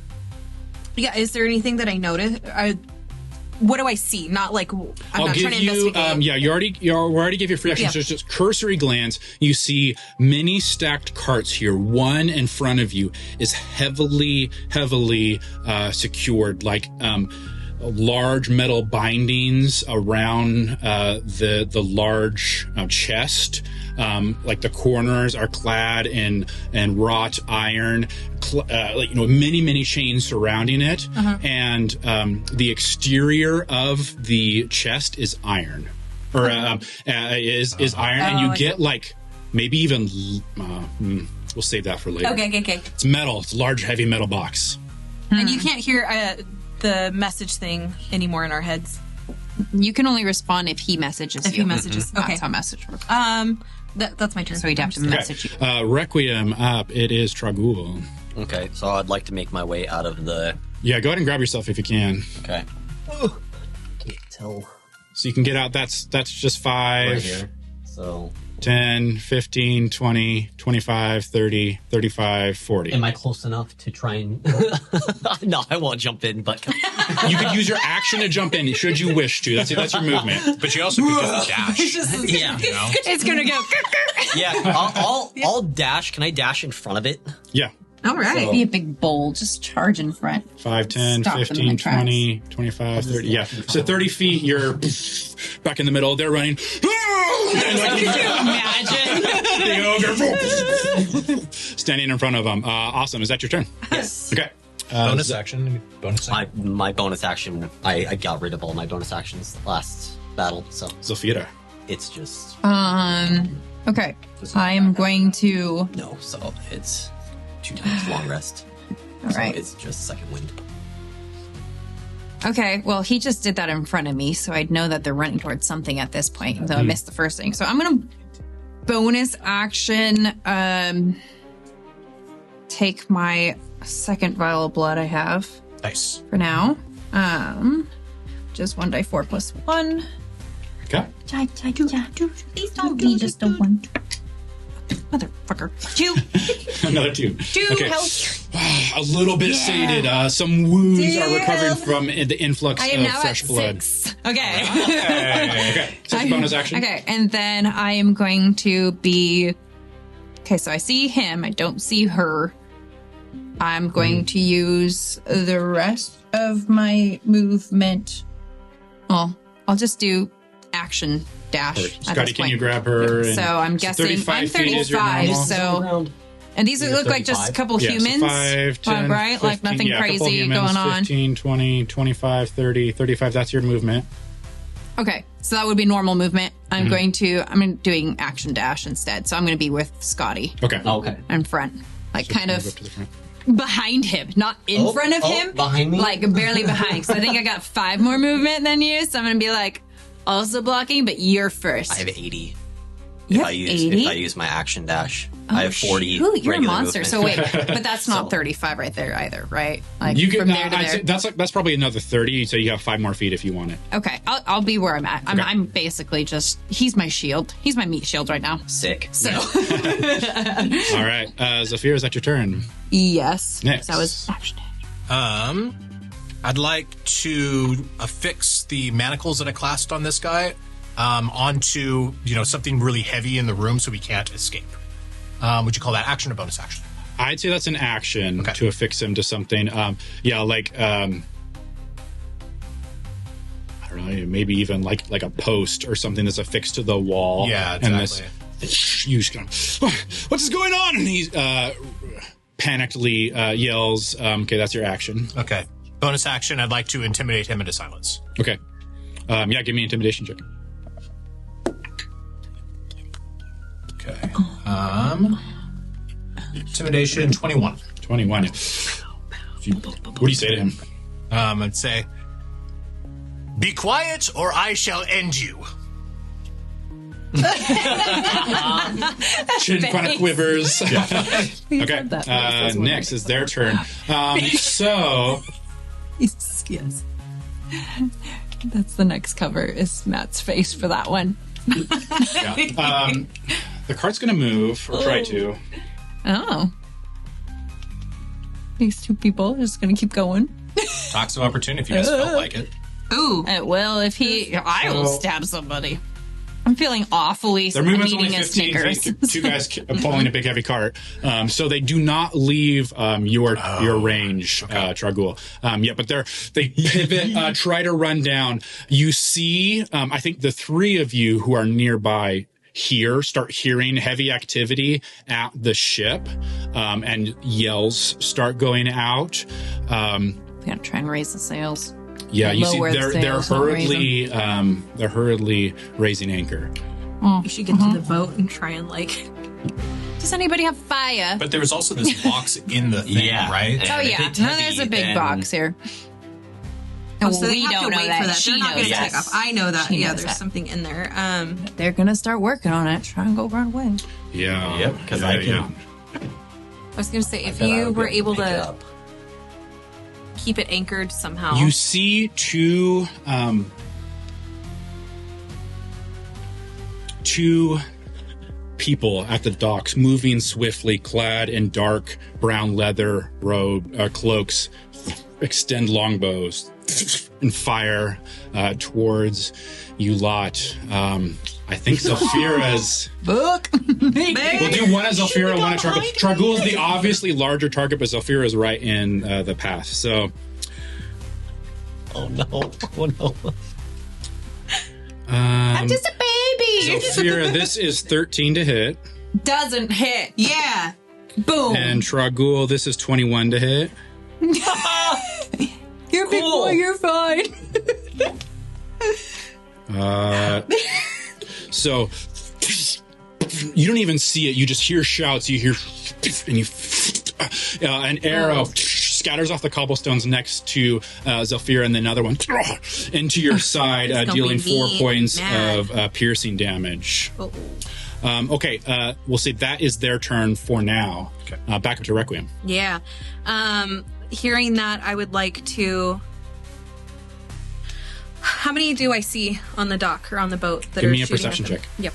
Yeah. Is there anything that I notice? What do I see? Not like I'm I'll not give trying to you. investigate. Yeah, you already gave your free action. Yeah. So it's just cursory glance. You see many stacked carts here. One in front of you is heavily secured, like large metal bindings around the large chest. Like the corners are clad in wrought iron, many chains surrounding it, and the exterior of the chest is iron, or is iron, and you get like maybe even we'll save that for later. Okay. It's metal. It's a large, heavy metal box. And you can't hear the message thing anymore in our heads. You can only respond if he messages If you. he messages. Okay. That's how message works. That's my turn. So he'd have to message you. Requiem up. It is Tragul. Okay, so I'd like to make my way out of the... Yeah, go ahead and grab yourself if you can. Okay. Can't tell So you can get out. That's just 5. right here. So 10, 15, 20, 25, 30, 35, 40. Am I close enough to try and... No, I won't jump in, but... You could use your action to jump in, should you wish to. That's your movement. But you also could just dash. Yeah. You know? It's gonna go. Yeah, I'll dash. Can I dash in front of it? Yeah. All right. Be a big bull. Just charge in front. 5, 10, Stop them in 15, their tracks. 20, 25, 30. Yeah. So 30 feet, you're back in the middle. They're running. And like, Imagine. the ogre standing in front of them. Awesome. Is that your turn? Yes. Okay. Bonus action. Bonus action. My bonus action, I got rid of all my bonus actions last battle, so Zafira. it's just... Okay. I am going to. No, so it's 2 times long rest. All right. So it's just second wind. Okay, well, he just did that in front of me, so I'd know that they're running towards something at this point, though I missed the first thing. So I'm going to bonus action take my second vial of blood I have Nice. for now. Just 1d4 plus 1. Okay. Please don't be just a one. Motherfucker. 2. Another 2. 2 Okay. health. A little bit sated. Some wounds are recovering from the influx I of am now fresh at blood. 6. Okay. Okay. So it's a bonus action. Okay, and then I am going to be... Okay, so I see him. I don't see her. I'm going to use the rest of my movement. Well, I'll just do action dash. at Scotty, this can point. you grab her? So I'm guessing 35 I'm feet is your 35, normal? so... And these You're look like just a 35? couple Yeah, so humans, 5, 10, right? 15, Like nothing yeah, a couple crazy humans, going on. 15, 20, 25, 30, 35. That's your movement. Okay, so that would be normal movement. I'm doing action dash instead. So I'm going to be with Scotty Okay. Okay. in front, like kind Move of up to the front. behind him, not in front of him. Behind me? Like barely behind. So I think I got 5 more movement than you. So I'm going to be like also blocking, but you're first. I have 80. You If have I use 80? if I use my action dash, I have 40. Ooh, you're a regular monster. movement. So wait, but that's not So- 35 right there either, right? Like You from can. there to I'd there. say that's probably another 30. So you have 5 more feet if you want it. Okay, I'll be where I'm at. I'm basically just, he's my shield. He's my meat shield right now. Sick. So, All right, Zafira, is that your turn? yes. Next. So that was action. I'd like to affix the manacles that I clasped on this guy onto something really heavy in the room so we can't escape. Would you call that action or bonus action? I'd say that's an action Okay. to affix him to something. I don't know, maybe even like a post or something that's affixed to the wall. Yeah, And exactly. you just go, "What's going on?" And he panikedly yells. Okay, that's your action. Okay. Bonus action, I'd like to intimidate him into silence. Okay. Yeah, give me an intimidation check. Okay. Intimidation 21. 21. What do you say to him? I'd say, "Be quiet or I shall end you." Chin kind of quivers. Okay. Next is their turn. So Yes. That's the next cover is Matt's face for that one. yeah. The cart's going to move, or try to. Oh. These 2 people are just going to keep going. Talks of opportunity if you guys felt like it. Ooh. It will if I will stab somebody. I'm feeling awfully Their movement's only eating a 15 Snickers. feet. 2 guys pulling a big heavy cart. So they do not leave your range, Tragul. But they pivot, try to run down. You see, I think the 3 of you who are nearby here start hearing heavy activity at the ship, and yells start going out. I'm gonna try and raise the sails. Yeah, you see Lower the they're sails, not raise hurriedly raising anchor. You should get to the boat and try and Does anybody have fire? But there was also this box in the thing, Yeah. right? Oh if yeah, it's no, heavy, there's a big then- box here. Oh, so they we have don't to know wait that. for that. She They're not knows going to that. take off. I know that. She Yeah, knows there's that. something in there. They're gonna start working on it. Try and go run away. Yeah. Yep, because yeah, I can. yeah. I was going to say, if bet I you would were be able able pick it to up. keep it anchored somehow. You see 2 two people at the docks, moving swiftly, clad in dark brown leather cloaks, extend longbows and fire towards you lot. I think Zalfira's... Book. We'll do one as Zalfira, one as Tragul. Tragul is the obviously larger target, but Zalfira is right in the path. So... Oh, no. Oh, no. I'm just a baby. Zalfira, this is 13 to hit. Doesn't hit. Yeah. Boom. And Tragul, this is 21 to hit. You're a big boy. You're fine. So you don't even see it. You just hear shouts. You hear, and an arrow scatters off the cobblestones next to Zalfira, and then another one into your side, dealing 4 points of piercing damage. Okay, we'll say that is their turn for now. Okay. Back up to Requiem. Yeah. Hearing that, I would like to... How many do I see on the dock or on the boat that Give are me a shooting perception at them? check. Yep.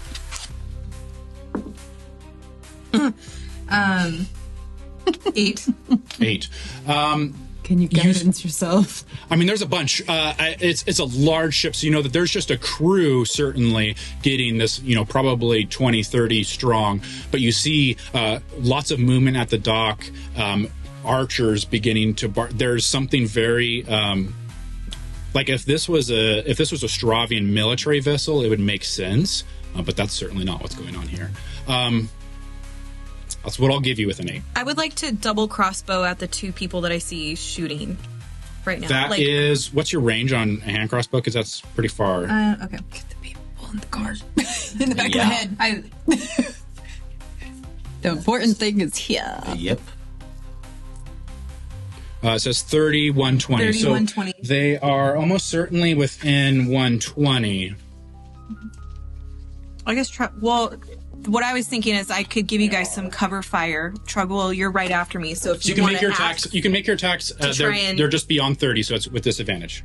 8. 8. Can you guidance yourself? I mean, there's a bunch. It's a large ship, so you know that there's just a crew certainly getting this, probably 20, 30 strong. But you see lots of movement at the dock, archers beginning to there's something very... like if this was a Stravian military vessel, it would make sense, but that's certainly not what's going on here. That's what I'll give you with an 8. I would like to double crossbow at the 2 people that I see shooting right now. That is, what's your range on a hand crossbow? Because that's pretty far. Okay. Get the people in the car. In the back of my head. The important thing is here. Yep. It says 30, 120. 30, so 120. They are almost certainly within 120. I guess, what I was thinking is I could give you guys some cover fire. Truggle, you're right after me, so if So you you can want make your attacks. You can make your attacks. They're just beyond 30, so it's with disadvantage.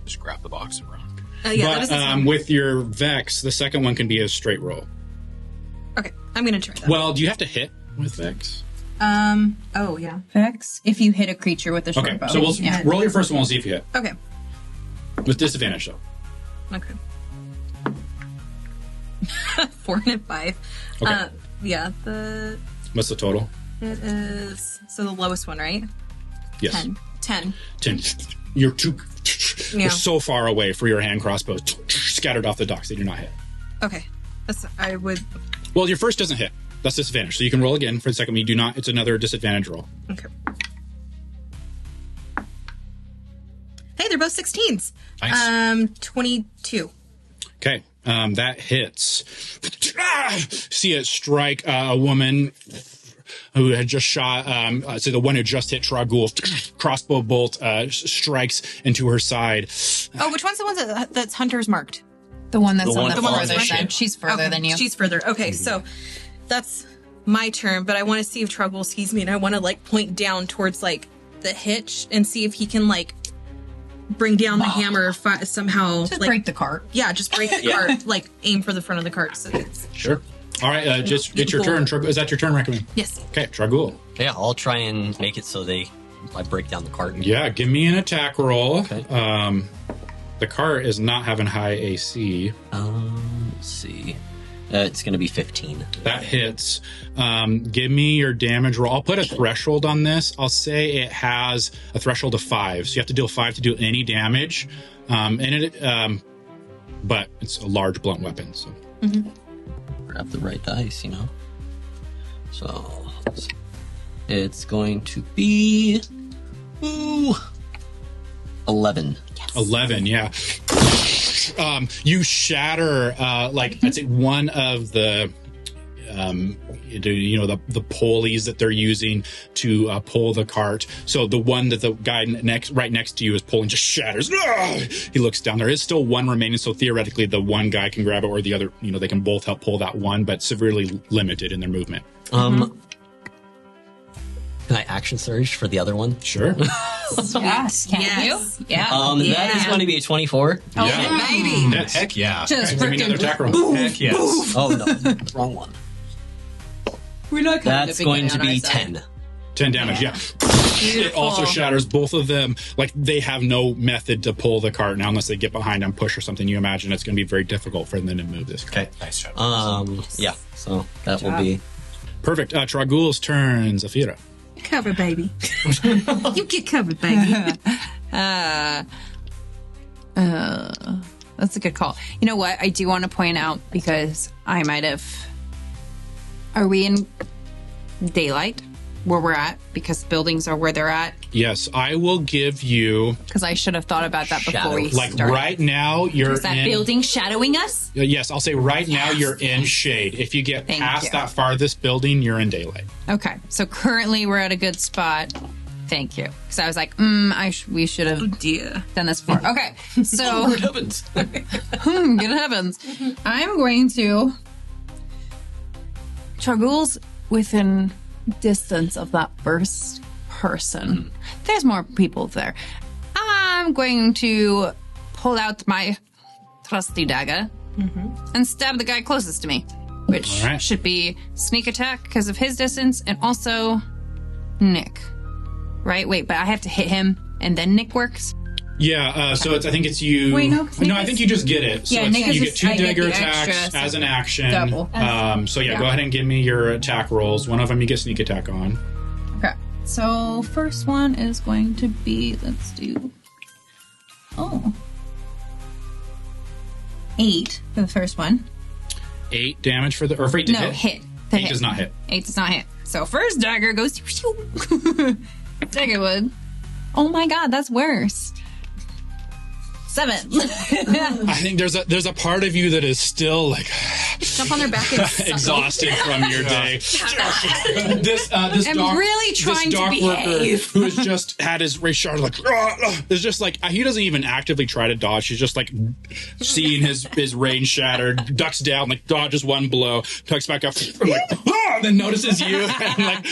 Just grab the box and run. But with your Vex, the second one can be a straight roll. Okay, I'm going to try that. Well, do you have to hit with Vex? Oh, yeah. Vex. If you hit a creature with a short Okay, bow. so we'll roll your first one and see if you hit. Okay. With disadvantage, though. Okay. 4 and 5. Okay. What's the total? It is... So the lowest one, right? Yes. 10. 10. You're so far away for your hand crossbows scattered off the docks that you're not hit. Okay. I would... Well, your first doesn't hit. That's disadvantage. So you can roll again for the second one. You do not. It's another disadvantage roll. Okay. Hey, they're both 16s. Nice. 22. Okay. That hits. See it strike a woman who had just shot, so the one who just hit Tragul, crossbow bolt strikes into her side. Oh, which one's the one that's Hunter's marked? The one that's on the one that's further marked? side. She's further than you. She's further. Okay, so that's my turn, but I want to see if Truggle sees me, and I want to, point down towards, the hitch and see if he can, bring down the hammer somehow. Just break the cart. Yeah, just break the cart, aim for the front of the cart. So it's... Sure. All right, just get your turn. Is that your turn, Recommend? Yes. Okay, Tragul. Yeah, I'll try and make it so I break down the cart. Yeah, give me an attack roll. Okay. The cart is not having high AC. Let's see. It's going to be 15. That hits. Give me your damage roll. I'll put a threshold on this. I'll say it has a threshold of 5. So you have to deal 5 to do any damage. But it's a large blunt weapon. So Grab the right dice, So it's going to be 11. Yes. 11, yeah. You shatter, I'd say one of the, the pulleys that they're using to pull the cart. So the one that the guy right next to you is pulling just shatters. He looks down. There is still one remaining, so theoretically the one guy can grab it, or the other, they can both help pull that one, but severely limited in their movement. Can I action surge for the other one? Sure. Yes, can you? Yeah. That is going to be a 24. Oh, Yeah. baby. Hits. Heck yeah. Just Give me another attack roll. freaking Heck yes. Oh, no. Wrong one. We're not That's going to be 10. 10 damage, yeah. It also shatters both of them. Like, they have no method to pull the cart now unless they get behind and push or something. You imagine it's going to be very difficult for them to move this cart. Okay. Nice job. Yeah, so that will be... Perfect. Tragul's turn. Zafira. Cover, baby. You get covered, baby. That's a good call. You know what? I do want to point out, because I might have... Are we in daylight where we're at? Because buildings are where they're at? Yes, I will give you... Because I should have thought about that before we Like, started. right now, you're Is that in... building shadowing us? Yes, I'll say right now you're in shade. If you get Thank past you. that farthest building, you're in daylight. Okay, so currently we're at a good spot. Thank you. Because I was like, we should have done this before. Okay, so... Good heavens. Good heavens. I'm going to... Tragul's within distance of that first person. There's more people there. I'm going to pull out my trusty dagger and stab the guy closest to me, which All right. should be sneak attack because of his distance, and also Nick. Right? Wait, but I have to hit him and then Nick works? Yeah, so I think it's you... Wait, no, 'cause Nick I think you just get it. So Yeah, it's, Nick is you get just- 2 I get dagger the attacks extra, as an action. double. So go ahead and give me your attack rolls. One of them you get sneak attack on. Okay. So first one is going to be, let's do 8 for the first one. 8 damage for the... Or for 8 to No, hit? hit. The 8 does not hit. 8 does not hit. So first dagger goes second one. Oh my god, that's worse. 7. I think there's a part of you that is still like Jump on their back and suck exhausted from your day. this I'm dock, really trying this to dock worker behave. who has just had his race shard like is just like he doesn't even actively try to dodge. He's just like seeing his range shattered, ducks down, like dodges one blow, tucks back up, like, then notices you and like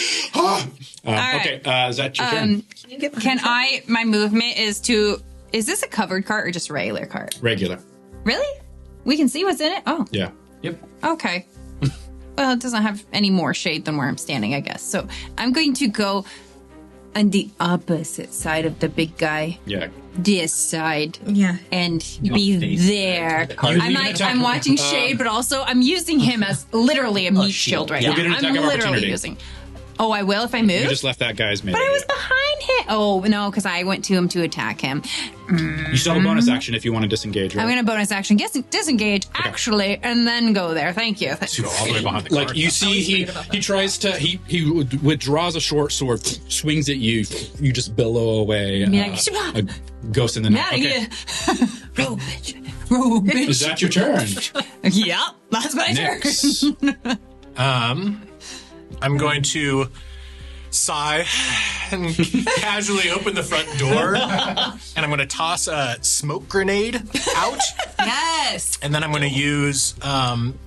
okay, is that your turn? Can I, my movement is to, is this a covered cart or just a regular cart? Regular. Really? We can see what's in it? Oh. Yeah. Yep. Okay. Well, it doesn't have any more shade than where I'm standing, I guess. So I'm going to go on the opposite side of the big guy. Yeah. This side. Yeah. And be face there. You I'm can like, attack- I'm watching shade, but also I'm using him as literally a meat shield right You'll now. get an attack I'm of literally opportunity. using. Oh, I will if I move? You just left that guy's mid. But I was behind him. Oh, no, because I went to him to attack him. You still have a bonus action if you want to disengage. Right? I'm going to bonus action, disengage, actually, and then go there. Thank you. To go all the way behind the Like cart. you see, he tries to he withdraws a short sword, swings at you. You just billow away. Be like, A ghost in the night. Out of Okay. here. Rogue bitch. Rogue bitch. Is that your turn? Yep, that's my Nix. turn. I'm going to sigh and casually open the front door, and I'm going to toss a smoke grenade out, Yes. and then I'm going to use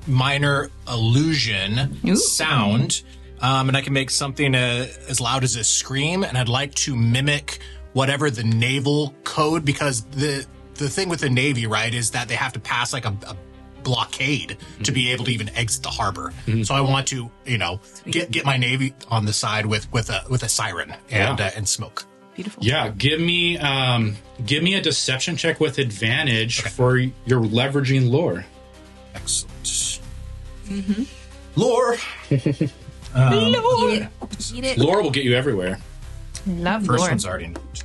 minor illusion sound, and I can make something as loud as a scream, and I'd like to mimic whatever the naval code, because the thing with the Navy, right, is that they have to pass like a blockade to be able to even exit the harbor. So I want to, get my Navy on the side with a siren and smoke. Beautiful. Yeah, give me a deception check with advantage for your leveraging lore. Excellent. Lore. Eat it. Lore will get you everywhere. Love First Lord. one's already moved.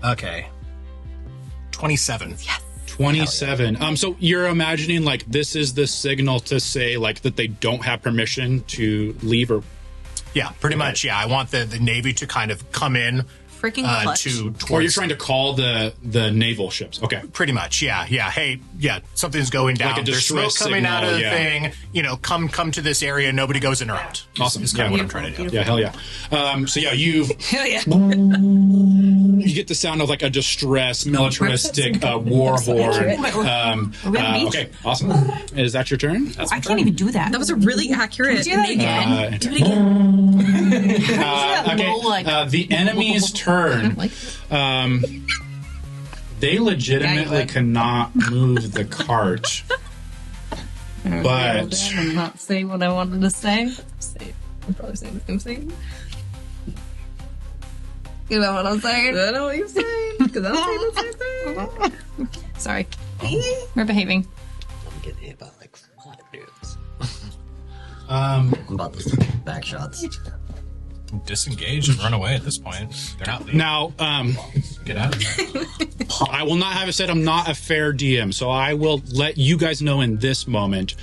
Okay. 27. Yes. 27. So you're imagining like this is the signal to say like that they don't have permission to leave or Yeah, pretty much. Yeah, I want the Navy to kind of come in Freaking clutch. towards, or you're trying to call the naval ships. Okay. pretty much. Yeah. Hey, something's going down. Like a There's smoke distress coming out of the signal, thing. Come to this area. Nobody goes in or out. Awesome. Is kind of what I'm trying to do. Yeah, hell yeah. So yeah, you Hell yeah. you get the sound of like a distressed militaristic war horn. Okay, awesome. Is that your turn? I can't even do that. That was a really accurate. Do that again. Do it again. Okay, the enemy's turn. They legitimately cannot move the cart. But I'm not saying what I wanted to say. I'm probably saying the same thing. You know what I'm saying? I know what you're saying. Because I'm saying the same thing. Sorry. We're behaving. I'm getting hit by like 5 dudes. um, I'm about to back shots. Disengage and run away at this point. They're not leaving. now, Get out of there. I will not have it said I'm not a fair DM, so I will let you guys know in this moment.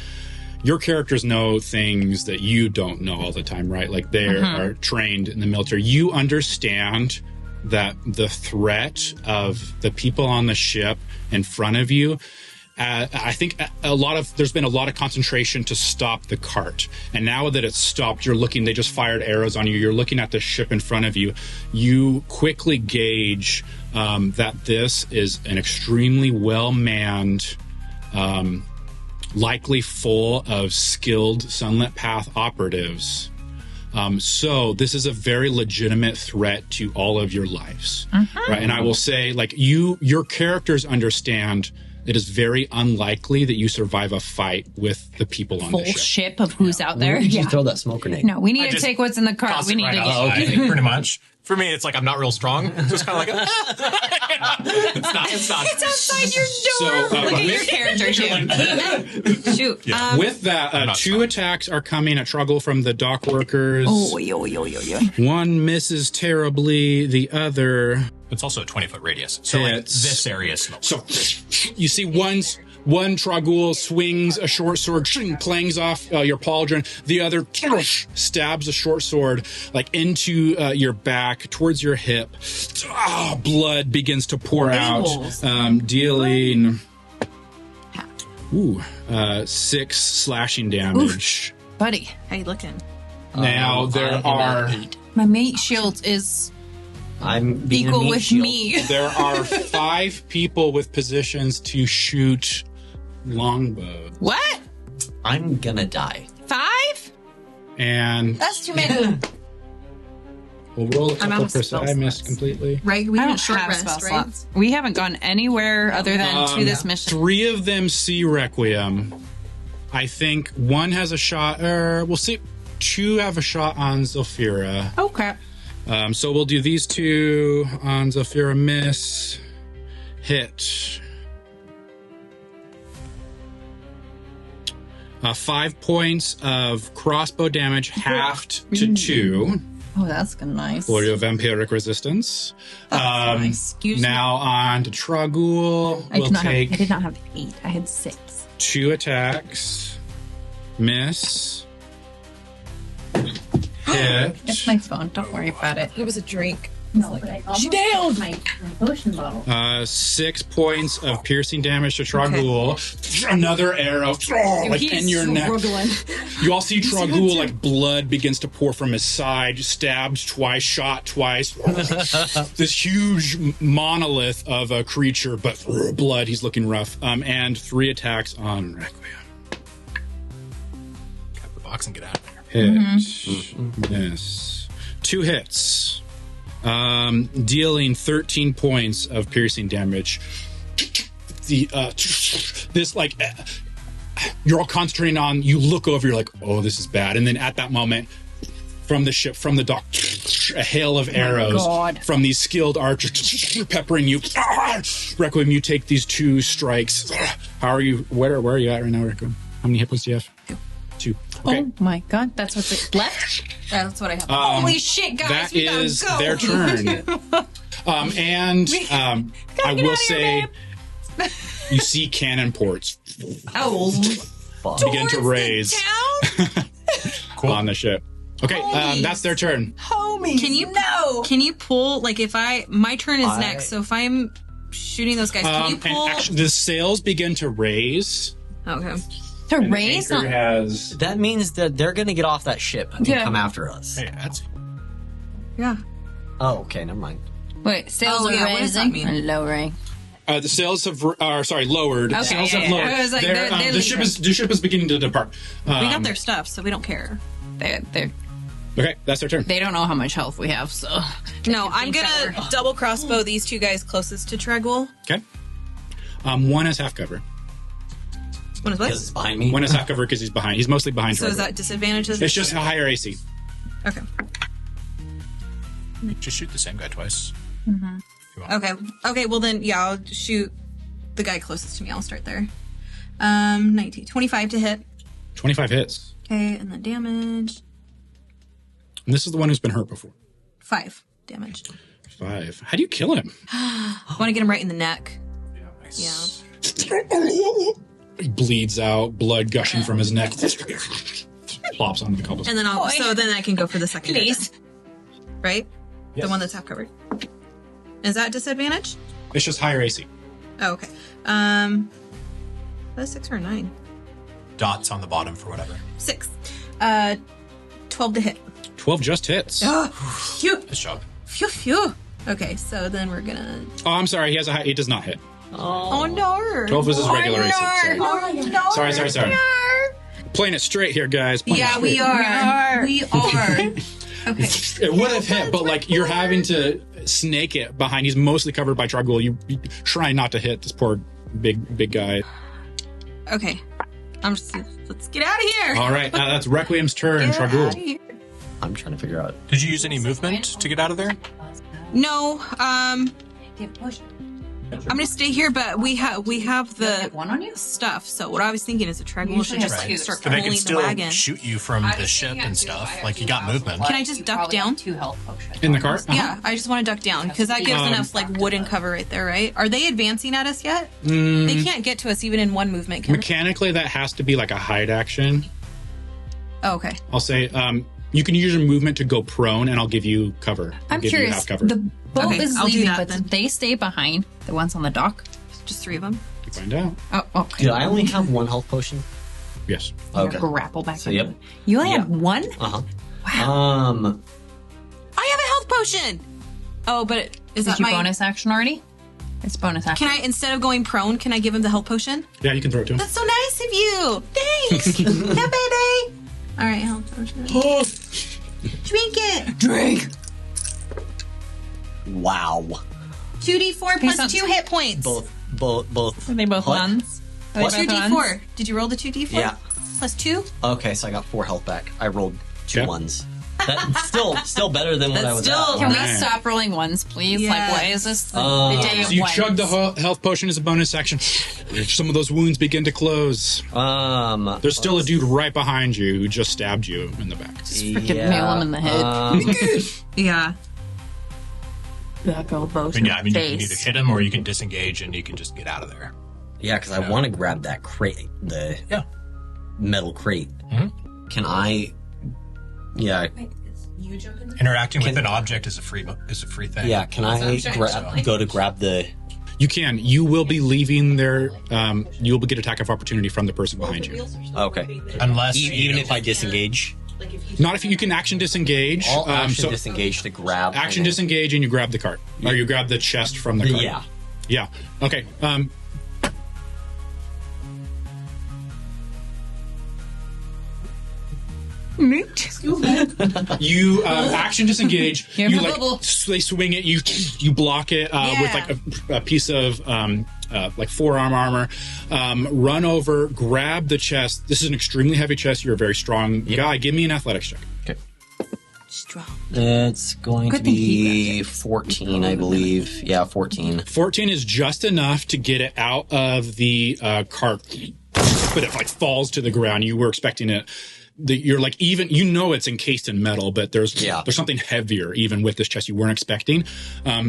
Your characters know things that you don't know all the time, right? Like they are trained in the military. You understand that the threat of the people on the ship in front of you, I think there's been a lot of concentration to stop the cart. And now that it's stopped, you're looking, they just fired arrows on you. You're looking at the ship in front of you. You quickly gauge that this is an extremely well-manned, likely full of skilled Sunlit Path operatives. So this is a very legitimate threat to all of your lives, right? And I will say, like, your characters understand it is very unlikely that you survive a fight with the people on Full the ship. ship of who's out there. Where did you throw that smoke grenade? No, we need to just take what's in the cart. Toss We it need right to outside, get. pretty much. For me, it's like I'm not real strong. So it's kind of like it's not. It's outside your So, door. Look at your character sheet. Shoot. With that, not 2 strong. attacks are coming at Truggle from the dock workers. Oh, yo. One misses terribly. The other It's also a 20-foot radius. So like hits. this area is smoked. So you see one Tragul swings a short sword, clangs off your pauldron. The other stabs a short sword like into your back, towards your hip. Blood begins to pour out, dealing 6 slashing damage. Buddy, How you looking? Now there I am are at 8. my mate shield is I'm being a equal meat with shield. me. there are 5 people with positions to shoot longbow, What? I'm gonna die. 5? and That's too many. we'll roll a I'm out couple of spell I missed slots. completely. Right? We I have a don't short have rest, spell right? slots. We haven't gone anywhere other than to this mission. 3 of them see Requiem. I think 1 has a shot, we'll see. 2 have a shot on Zilphira. Oh crap! So we'll do these 2 on Zilphira. Miss. Hit. 5 points of crossbow damage, halved to 2 Oh, that's nice. for your vampiric resistance. Nice. Excuse me. Now on to Tragul. I We'll take did not have 8. I had 6. 2 attacks. Miss. Hit. It's my phone. Don't worry about it. It was a drink. No, but I almost downed my potion bottle. 6 points of piercing damage to Tragul. Another arrow, like in your neck. You all see Tragul, like blood begins to pour from his side, stabbed twice, shot twice. This huge monolith of a creature, but blood. He's looking rough. And 3 attacks on Requiem. Grab the box and get out of there. Hit. Miss. 2 hits. Dealing 13 points of piercing damage. This, like, you're all concentrating on, you look over, you're like, oh, this is bad. And then at that moment, from the ship, from the dock, a hail of arrows from these skilled archers peppering you. Requiem, you take these 2 strikes. How are you? Where are you at right now, Requiem? How many hit points do you have? 2. Okay. Oh my god, that's what's left. That's what I have. Holy shit, guys! That we gotta is go. their turn. I will say, you see cannon ports Oh, begin to raise on the ship. Okay, that's their turn. Homies, Can you pull, like, if my turn is next, so if I'm shooting those guys, can you pull? And actually, the sails begin to raise. Okay. to And the raise. anchor has That means that they're gonna get off that ship and Yeah. come after us. Hey, that's Yeah. Oh, okay, never mind. Wait, sails Oh, are yeah, what does that raising mean? or lowering? The sails have, lowered. Okay, Sails yeah, have lowered. I was like, they're the ship is beginning to depart. We got their stuff, so we don't care. They're Okay, that's their turn. they don't know how much health we have, so No, I'm think that gonna double crossbow these two guys closest to Tregul. Okay. One has half cover. What is Because it's behind me. One has half cover because he's behind. He's mostly behind. So is Trevor. that disadvantages? It's just a higher AC. Okay. Just shoot the same guy twice. Okay. Okay, well then, yeah, I'll shoot the guy closest to me. I'll start there. 19. 25 to hit. 25 hits. Okay, and then damage. And this is the one who's been hurt before. 5 damage. 5. How do you kill him? I want to get him right in the neck. Nice. Yeah. He bleeds out, blood gushing from his neck. Plops onto the cobblestone. And then so then I can go for the second guy. please. Right? Yes. The one that's half covered. Is that disadvantage? It's just higher AC. Oh, okay. That's 6 or 9? Dots on the bottom for whatever. 6. 12 to hit. 12 just hits. Oh, phew, Good job. phew, phew. Okay, so then we're gonna. Oh, I'm sorry. He has a high. It does not hit. Oh no! 12 was his regular AC. Sorry. Oh no! Sorry. Playing it straight here, guys. Playing it Yeah, straight. we are. We are. Okay. It would have hit, but like you're having to snake it behind. He's mostly covered by Tragul. You try not to hit this poor big guy. Okay. Let's get out of here. All right, that's Requiem's turn. Get Tragul. outta here. I'm trying to figure out. Did you use any movement to get out of there? No. I'm gonna stay here, but we have the One on you? stuff. So what I was thinking is a Tragul should usually have just two. start But they pulling can the still wagon. shoot you from the ship and stuff. Like you got movement. Can I just duck down? 2 health potions. In the cart? Yeah, I just want to duck down because that gives enough like wooden cover right there, right? Are they advancing at us yet? They can't get to us even in one movement. Can they? Mechanically, that has to be like a hide action. Oh, okay. I'll say you can use your movement to go prone, and I'll give you cover. I'll I'm give you curious. half cover. The boat Okay, is I'll do leaving, that but then. they stay behind. The ones on the dock. Just 3 of them. You find out. Oh, okay. Did I only have one health potion? Yes. Okay. Grapple back. So, into yep. it. You only Yeah. have one? Uh huh. I have a health potion. Oh, but is Did that you my bonus action already? It's bonus action. Can I, instead of going prone, can I give him the health potion? Yeah, you can throw it to him. That's so nice of you. Thanks. Yeah, baby. All right, health potion. Drink it. Drink. Wow. 2d4 plus sounds- 2 hit points. Both. Are they both What? ones? Are they What? both 2d4. ones? Did you roll the 2d4? Yeah. Plus 2? Okay, so I got 4 health back. I rolled 2 Yeah. ones. That's still better than what I was still- at. Can we Alright. stop rolling ones, please? Yeah. Like, why is this the day of So you ones? chug the health potion as a bonus action. Some of those wounds begin to close. There's still a dude right behind you who just stabbed you in the back. Freaking nail him in the head. Yeah. Back elbow to I mean, the you can either face. hit him or you can disengage and you can just get out of there. Yeah, because I want to grab that crate, the Yeah. metal crate. Mhm. Can I? Yeah, Interacting with an object is a free thing. yeah. Can I go to grab the? You can. You will be leaving there. You will get attack of opportunity from the person behind you. Okay. Unless Even if I disengage, Not if you can action disengage. I'll action so disengage to grab. action and then- disengage and you grab the cart. Or you grab the chest from the cart. Yeah. Yeah. Okay. You action disengage. You're You invisible. they swing it. You block it with like a piece of like forearm armor. Run over, grab the chest. This is an extremely heavy chest. You're a very strong guy. Give me an athletics check. Okay. Strong. It's going to Good thing he be 14, I believe. Yeah, 14. 14 is just enough to get it out of the cart, but it like falls to the ground. You were expecting it. You're like even it's encased in metal, but there's something heavier even with this chest you weren't expecting.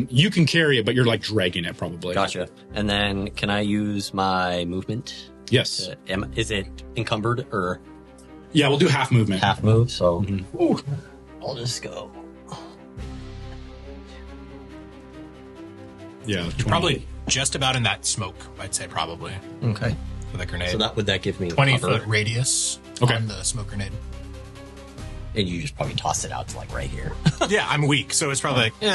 You can carry it, but you're like dragging it probably. Gotcha. And then can I use my movement? Yes. Is it encumbered or Yeah, we'll do half movement. half move? So I'll just go. Yeah, 20. probably just about in that smoke, I'd say probably Okay. with a grenade. So would that give me 20 cover? foot radius Okay. on the smoke grenade. And you just probably toss it out to like right here. Yeah, I'm weak, so it's probably like, you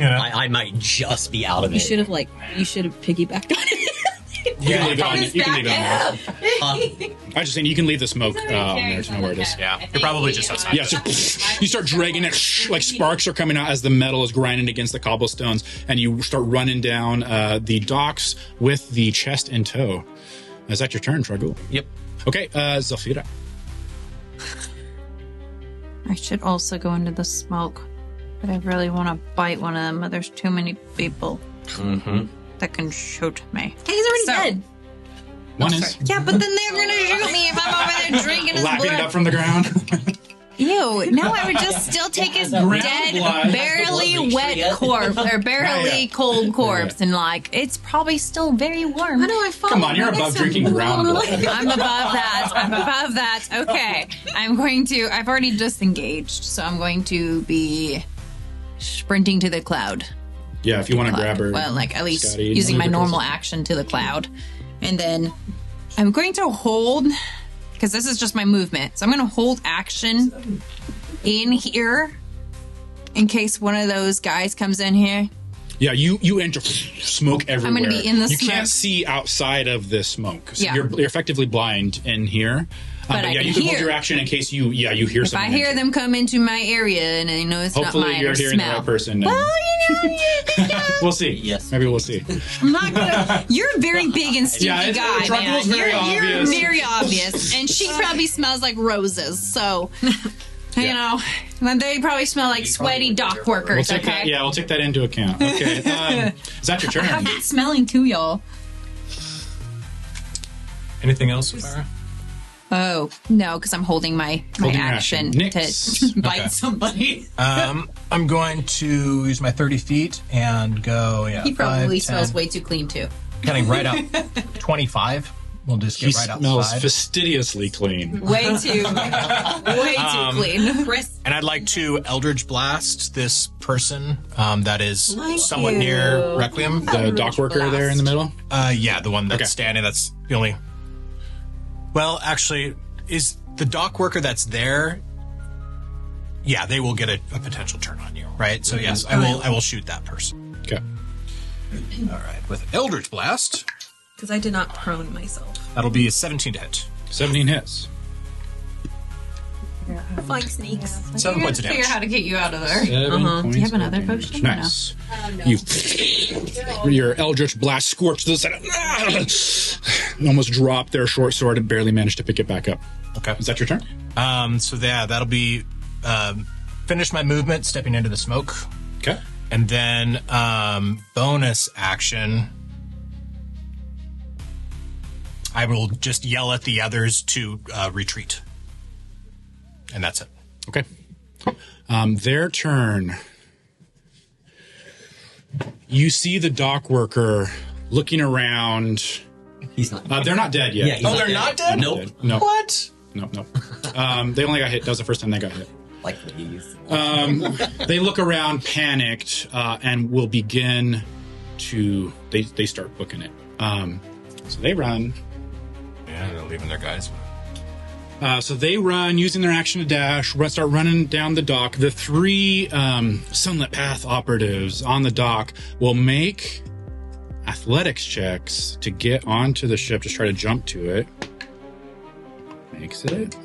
know. I might just be out of You it. should have piggybacked on it. You can leave it on. You can leave it on there. Huh? I'm just saying you can leave the smoke on there to know where it is. Yeah, you're probably just outside. Yeah, so you start dragging it, like sparks are coming out as the metal is grinding against the cobblestones, and you start running down the docks with the chest in tow. Is that your turn, Dragul? Yep. Okay, Zafira. I should also go into the smoke, but I really want to bite one of them, but there's too many people that can shoot me. He's already dead. One is Yeah, but then they're going to shoot me if I'm over there drinking his lapping it blood. up from the ground. Ew, now I would just still take his dead, blood. barely wet corpse, or barely cold corpse, and like, it's probably still very warm. How do I follow? Come on, you're above drinking ground blood. I'm above that. I'm above that. Okay. I've already disengaged, so I'm going to be sprinting to the cloud. Yeah, if you want to grab her. Well, like, at least Scotty, using my another normal person. action to the cloud. And then I'm going to hold, because this is just my movement. So I'm going to hold action in here in case one of those guys comes in here. Yeah, you enter smoke everywhere. I'm gonna be in the You smoke. can't see outside of the smoke. So Yeah. you're effectively blind in here. But I yeah, can you can hold hear. your action in case you hear If someone. I hear enter. them come into my area and I know it's Hopefully not mine you're or hearing the smell. right person. Well, you know, We'll see. Yes. Maybe we'll see. I'm not gonna. You're a very big and stinky Yeah, guy, man. Dracula's very You're obvious. very obvious, and she probably smells like roses. So, you know, and they probably smell like sweaty dock We'll workers. take that. Okay. Yeah, we'll take that into account. Okay. Is that your turn? It's smelling too, y'all. Anything else, Farah? Oh no, because I'm holding my Holding your action action. Nyx. to bite Okay. somebody. I'm going to use my 30 feet and go, He probably 5, smells 10, way too clean too. Getting right up 25. We'll just He get right smells outside. fastidiously clean. Way too clean. And I'd like to Eldritch Blast this person that is somewhat near Requiem. The dock worker there in the middle. Yeah, the one that's Okay. standing. That's the only. Well, actually, is the dock worker that's there? Yeah, they will get a potential turn on you, right? So yes, I will shoot that person. Okay. All right, with Eldritch Blast, Because I did not prone myself. that'll be a 17 to hit. 17 hits. Flying sneaks. 7 points of Figure damage. how to get you out of there. 7 points Do you have of another damage. potion? Nice. Your Eldritch Blast scorched to the side. Almost dropped their short sword and barely managed to pick it back up. Okay. Is that your turn? So yeah, that'll be finish my movement, stepping into the smoke, Okay. and then bonus action. I will just yell at the others to retreat, and that's it. Okay. Their turn. You see the dock worker looking around. He's not. They're not dead yet. Yeah, he's Oh, they're not dead? Nope. No. What? No. They only got hit. That was the first time they got hit. Like these. They look around, panicked, and will begin to. They start booking it. So they run. Yeah, they're leaving their guys. So they run, using their action to dash, start running down the dock. The 3 Sunlit Path operatives on the dock will make athletics checks to get onto the ship, just try to jump to it. Makes it.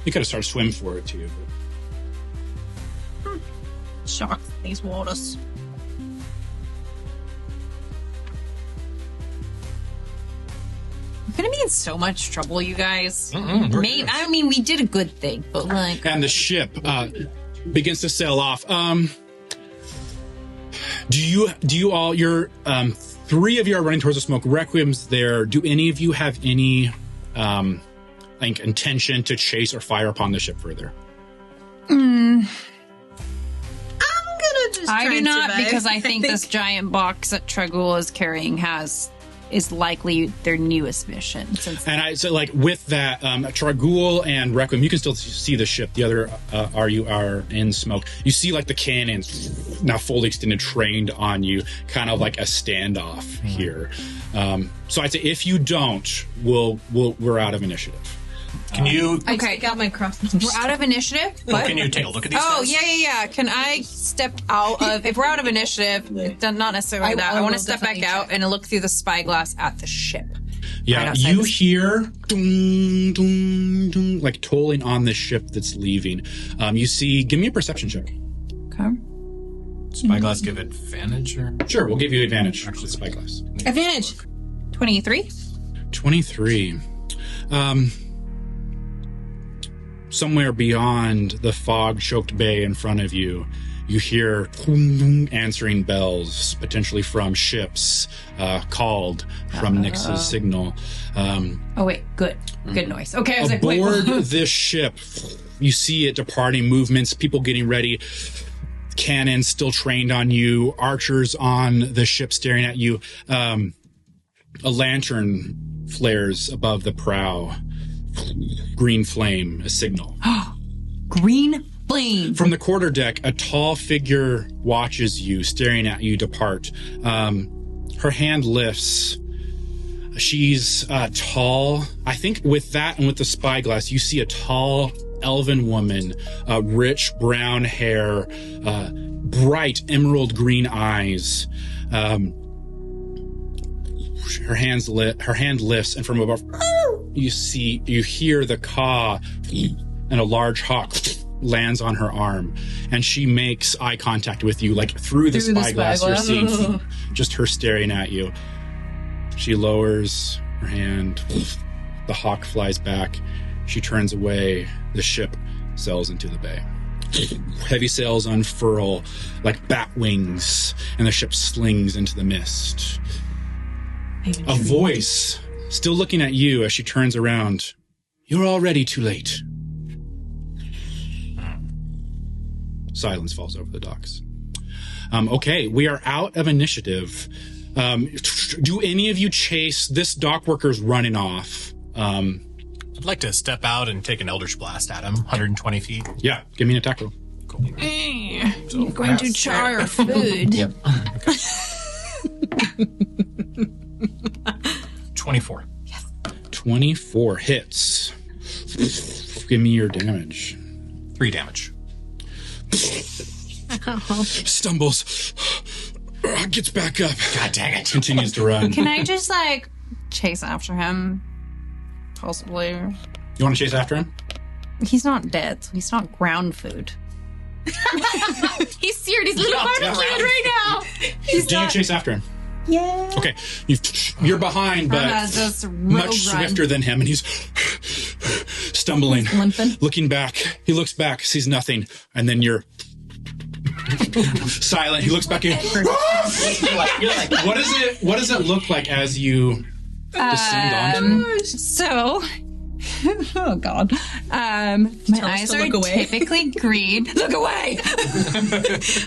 You could have started swim for it too. Sharks in these waters. I'm gonna be in so much trouble, you guys. Maybe, I mean, we did a good thing, but like, And the ship begins to sail off. Do you all? Your 3 of you are running towards the smoke. Requiem's there. Do any of you have any like intention to chase or fire upon the ship further? I'm gonna just. I try do and not, survive, because I think this giant box that Tragul is carrying has is likely their newest mission. So like with that, Tragul and Requiem, you can still see the ship. The other are in smoke. You see like the cannons now fully extended, trained on you, kind of like a standoff here. So I'd say if you don't, we're out of initiative. Can you? I take out my crossbow. We're out of initiative? What? Can you take a look at these Oh, guys? yeah. Can I step out of... If we're out of initiative, not necessarily that. I want to step back out and look through the spyglass at the ship. Yeah, you hear ding, ding, ding, like tolling on the ship that's leaving. You see... Give me a perception check. Okay. Spyglass give advantage, or? Sure, we'll give you advantage. Actually, spyglass. Advantage. 23. 23. Somewhere beyond the fog-choked bay in front of you, you hear answering bells, potentially from ships, called from Nyx's signal. Oh, wait. Good noise. Okay, I was Aboard like, wait. this ship, you see it departing, movements, people getting ready, cannons still trained on you, archers on the ship staring at you. A lantern flares above the prow. Green flame, a signal. Green flame. From the quarterdeck, a tall figure watches you, staring at you depart. Her hand lifts. She's tall. I think with that and with the spyglass, you see a tall elven woman, rich brown hair, bright emerald green eyes. Her hand lifts, and from above, you hear the caw, and a large hawk lands on her arm, and she makes eye contact with you, like through the spyglass. You're seeing just her staring at you. She lowers her hand. The hawk flies back. She turns away. The ship sails into the bay. Heavy sails unfurl like bat wings, and the ship slings into the mist. A voice, still looking at you as she turns around. You're already too late. Silence falls over the docks. Okay, we are out of initiative. Do any of you chase? This dock worker's running off. I'd like to step out and take an Eldritch Blast at him, 120 feet. Yeah, give me an attack roll. Cool. You're going to char food. Yep. 24. 24 hits. Give me your damage. 3 damage. Stumbles. Gets back up. God dang it. Continues to run. Can I just, like, chase after him? Possibly. You want to chase after him? He's not dead, so he's not ground food. He's seared. He's little barbecue right now. Do you chase after him? Yeah. Okay. You're behind, but much swifter than him, and he's stumbling, limping. looking back. He looks back, sees nothing, and then you're silent. He looks back in. What does it look like as you descend onto him? So, oh god, my eyes are typically green. Look away!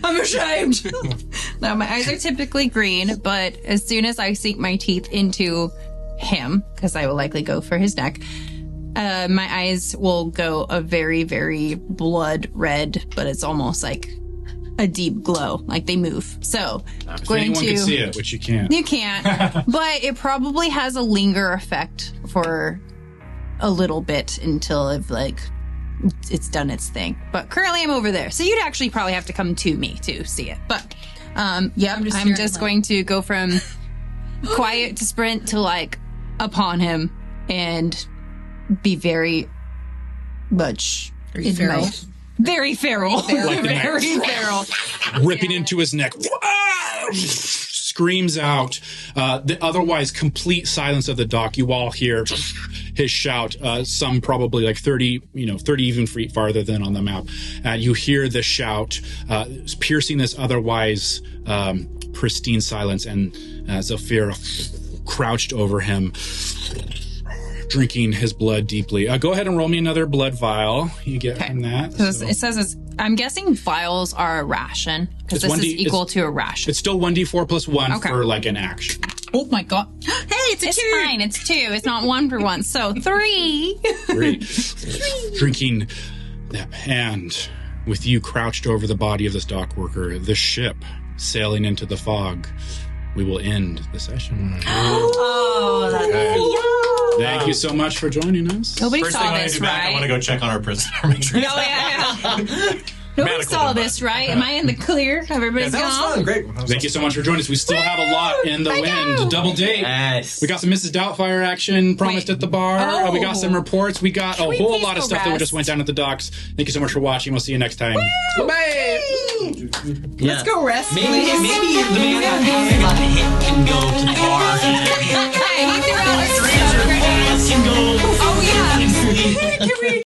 I'm ashamed. No, my eyes are typically green, but as soon as I sink my teeth into him, because I will likely go for his neck, my eyes will go a very, very blood red, but it's almost like a deep glow, like they move. So, if anyone can see it, which you can't. You can't, but it probably has a linger effect for a little bit until it's done its thing. But currently I'm over there, so you'd actually probably have to come to me to see it. But I'm just going to go from quiet to sprint to like upon him and be very much feral. Very feral. Very feral. Ripping into his neck. Screams out. The otherwise complete silence of the dock. You all hear his shout, some probably like 30 even feet farther than on the map. You hear the shout, piercing this otherwise pristine silence, and Zephyr crouched over him, drinking his blood deeply. Go ahead and roll me another blood vial. You get from that. So. It says I'm guessing vials are a ration, because this is equal to a ration. It's still 1d4 plus 1 for like an action. Oh my god. Hey, it's a It's 2. fine. It's 2. It's not 1 for once. So 3. Great. Drinking that hand with you crouched over the body of this dock worker, the ship sailing into the fog. We will end the session. Oh, that's Thank you so much for joining us. Nobody First saw thing when I this, do back, I want right? to go check on our prisoner. Make sure. Oh, yeah. Nobody Manacled saw him, this, but- right? Am I in the clear? Everybody's That was gone? fun. Great. Thank you so much for joining us. We still have a lot in the wind. Double date. Yes. We got some Mrs. Doubtfire action promised Wait. at the bar. We got some Oh. reports. We got a we whole please lot of go stuff that rest? just went down at the docks. Thank you so much for watching. We'll see you next time. Bye. Let's go rest. Maybe the man that got hit can go to the bar. Hey, you threw out a Can go. Oh, yeah.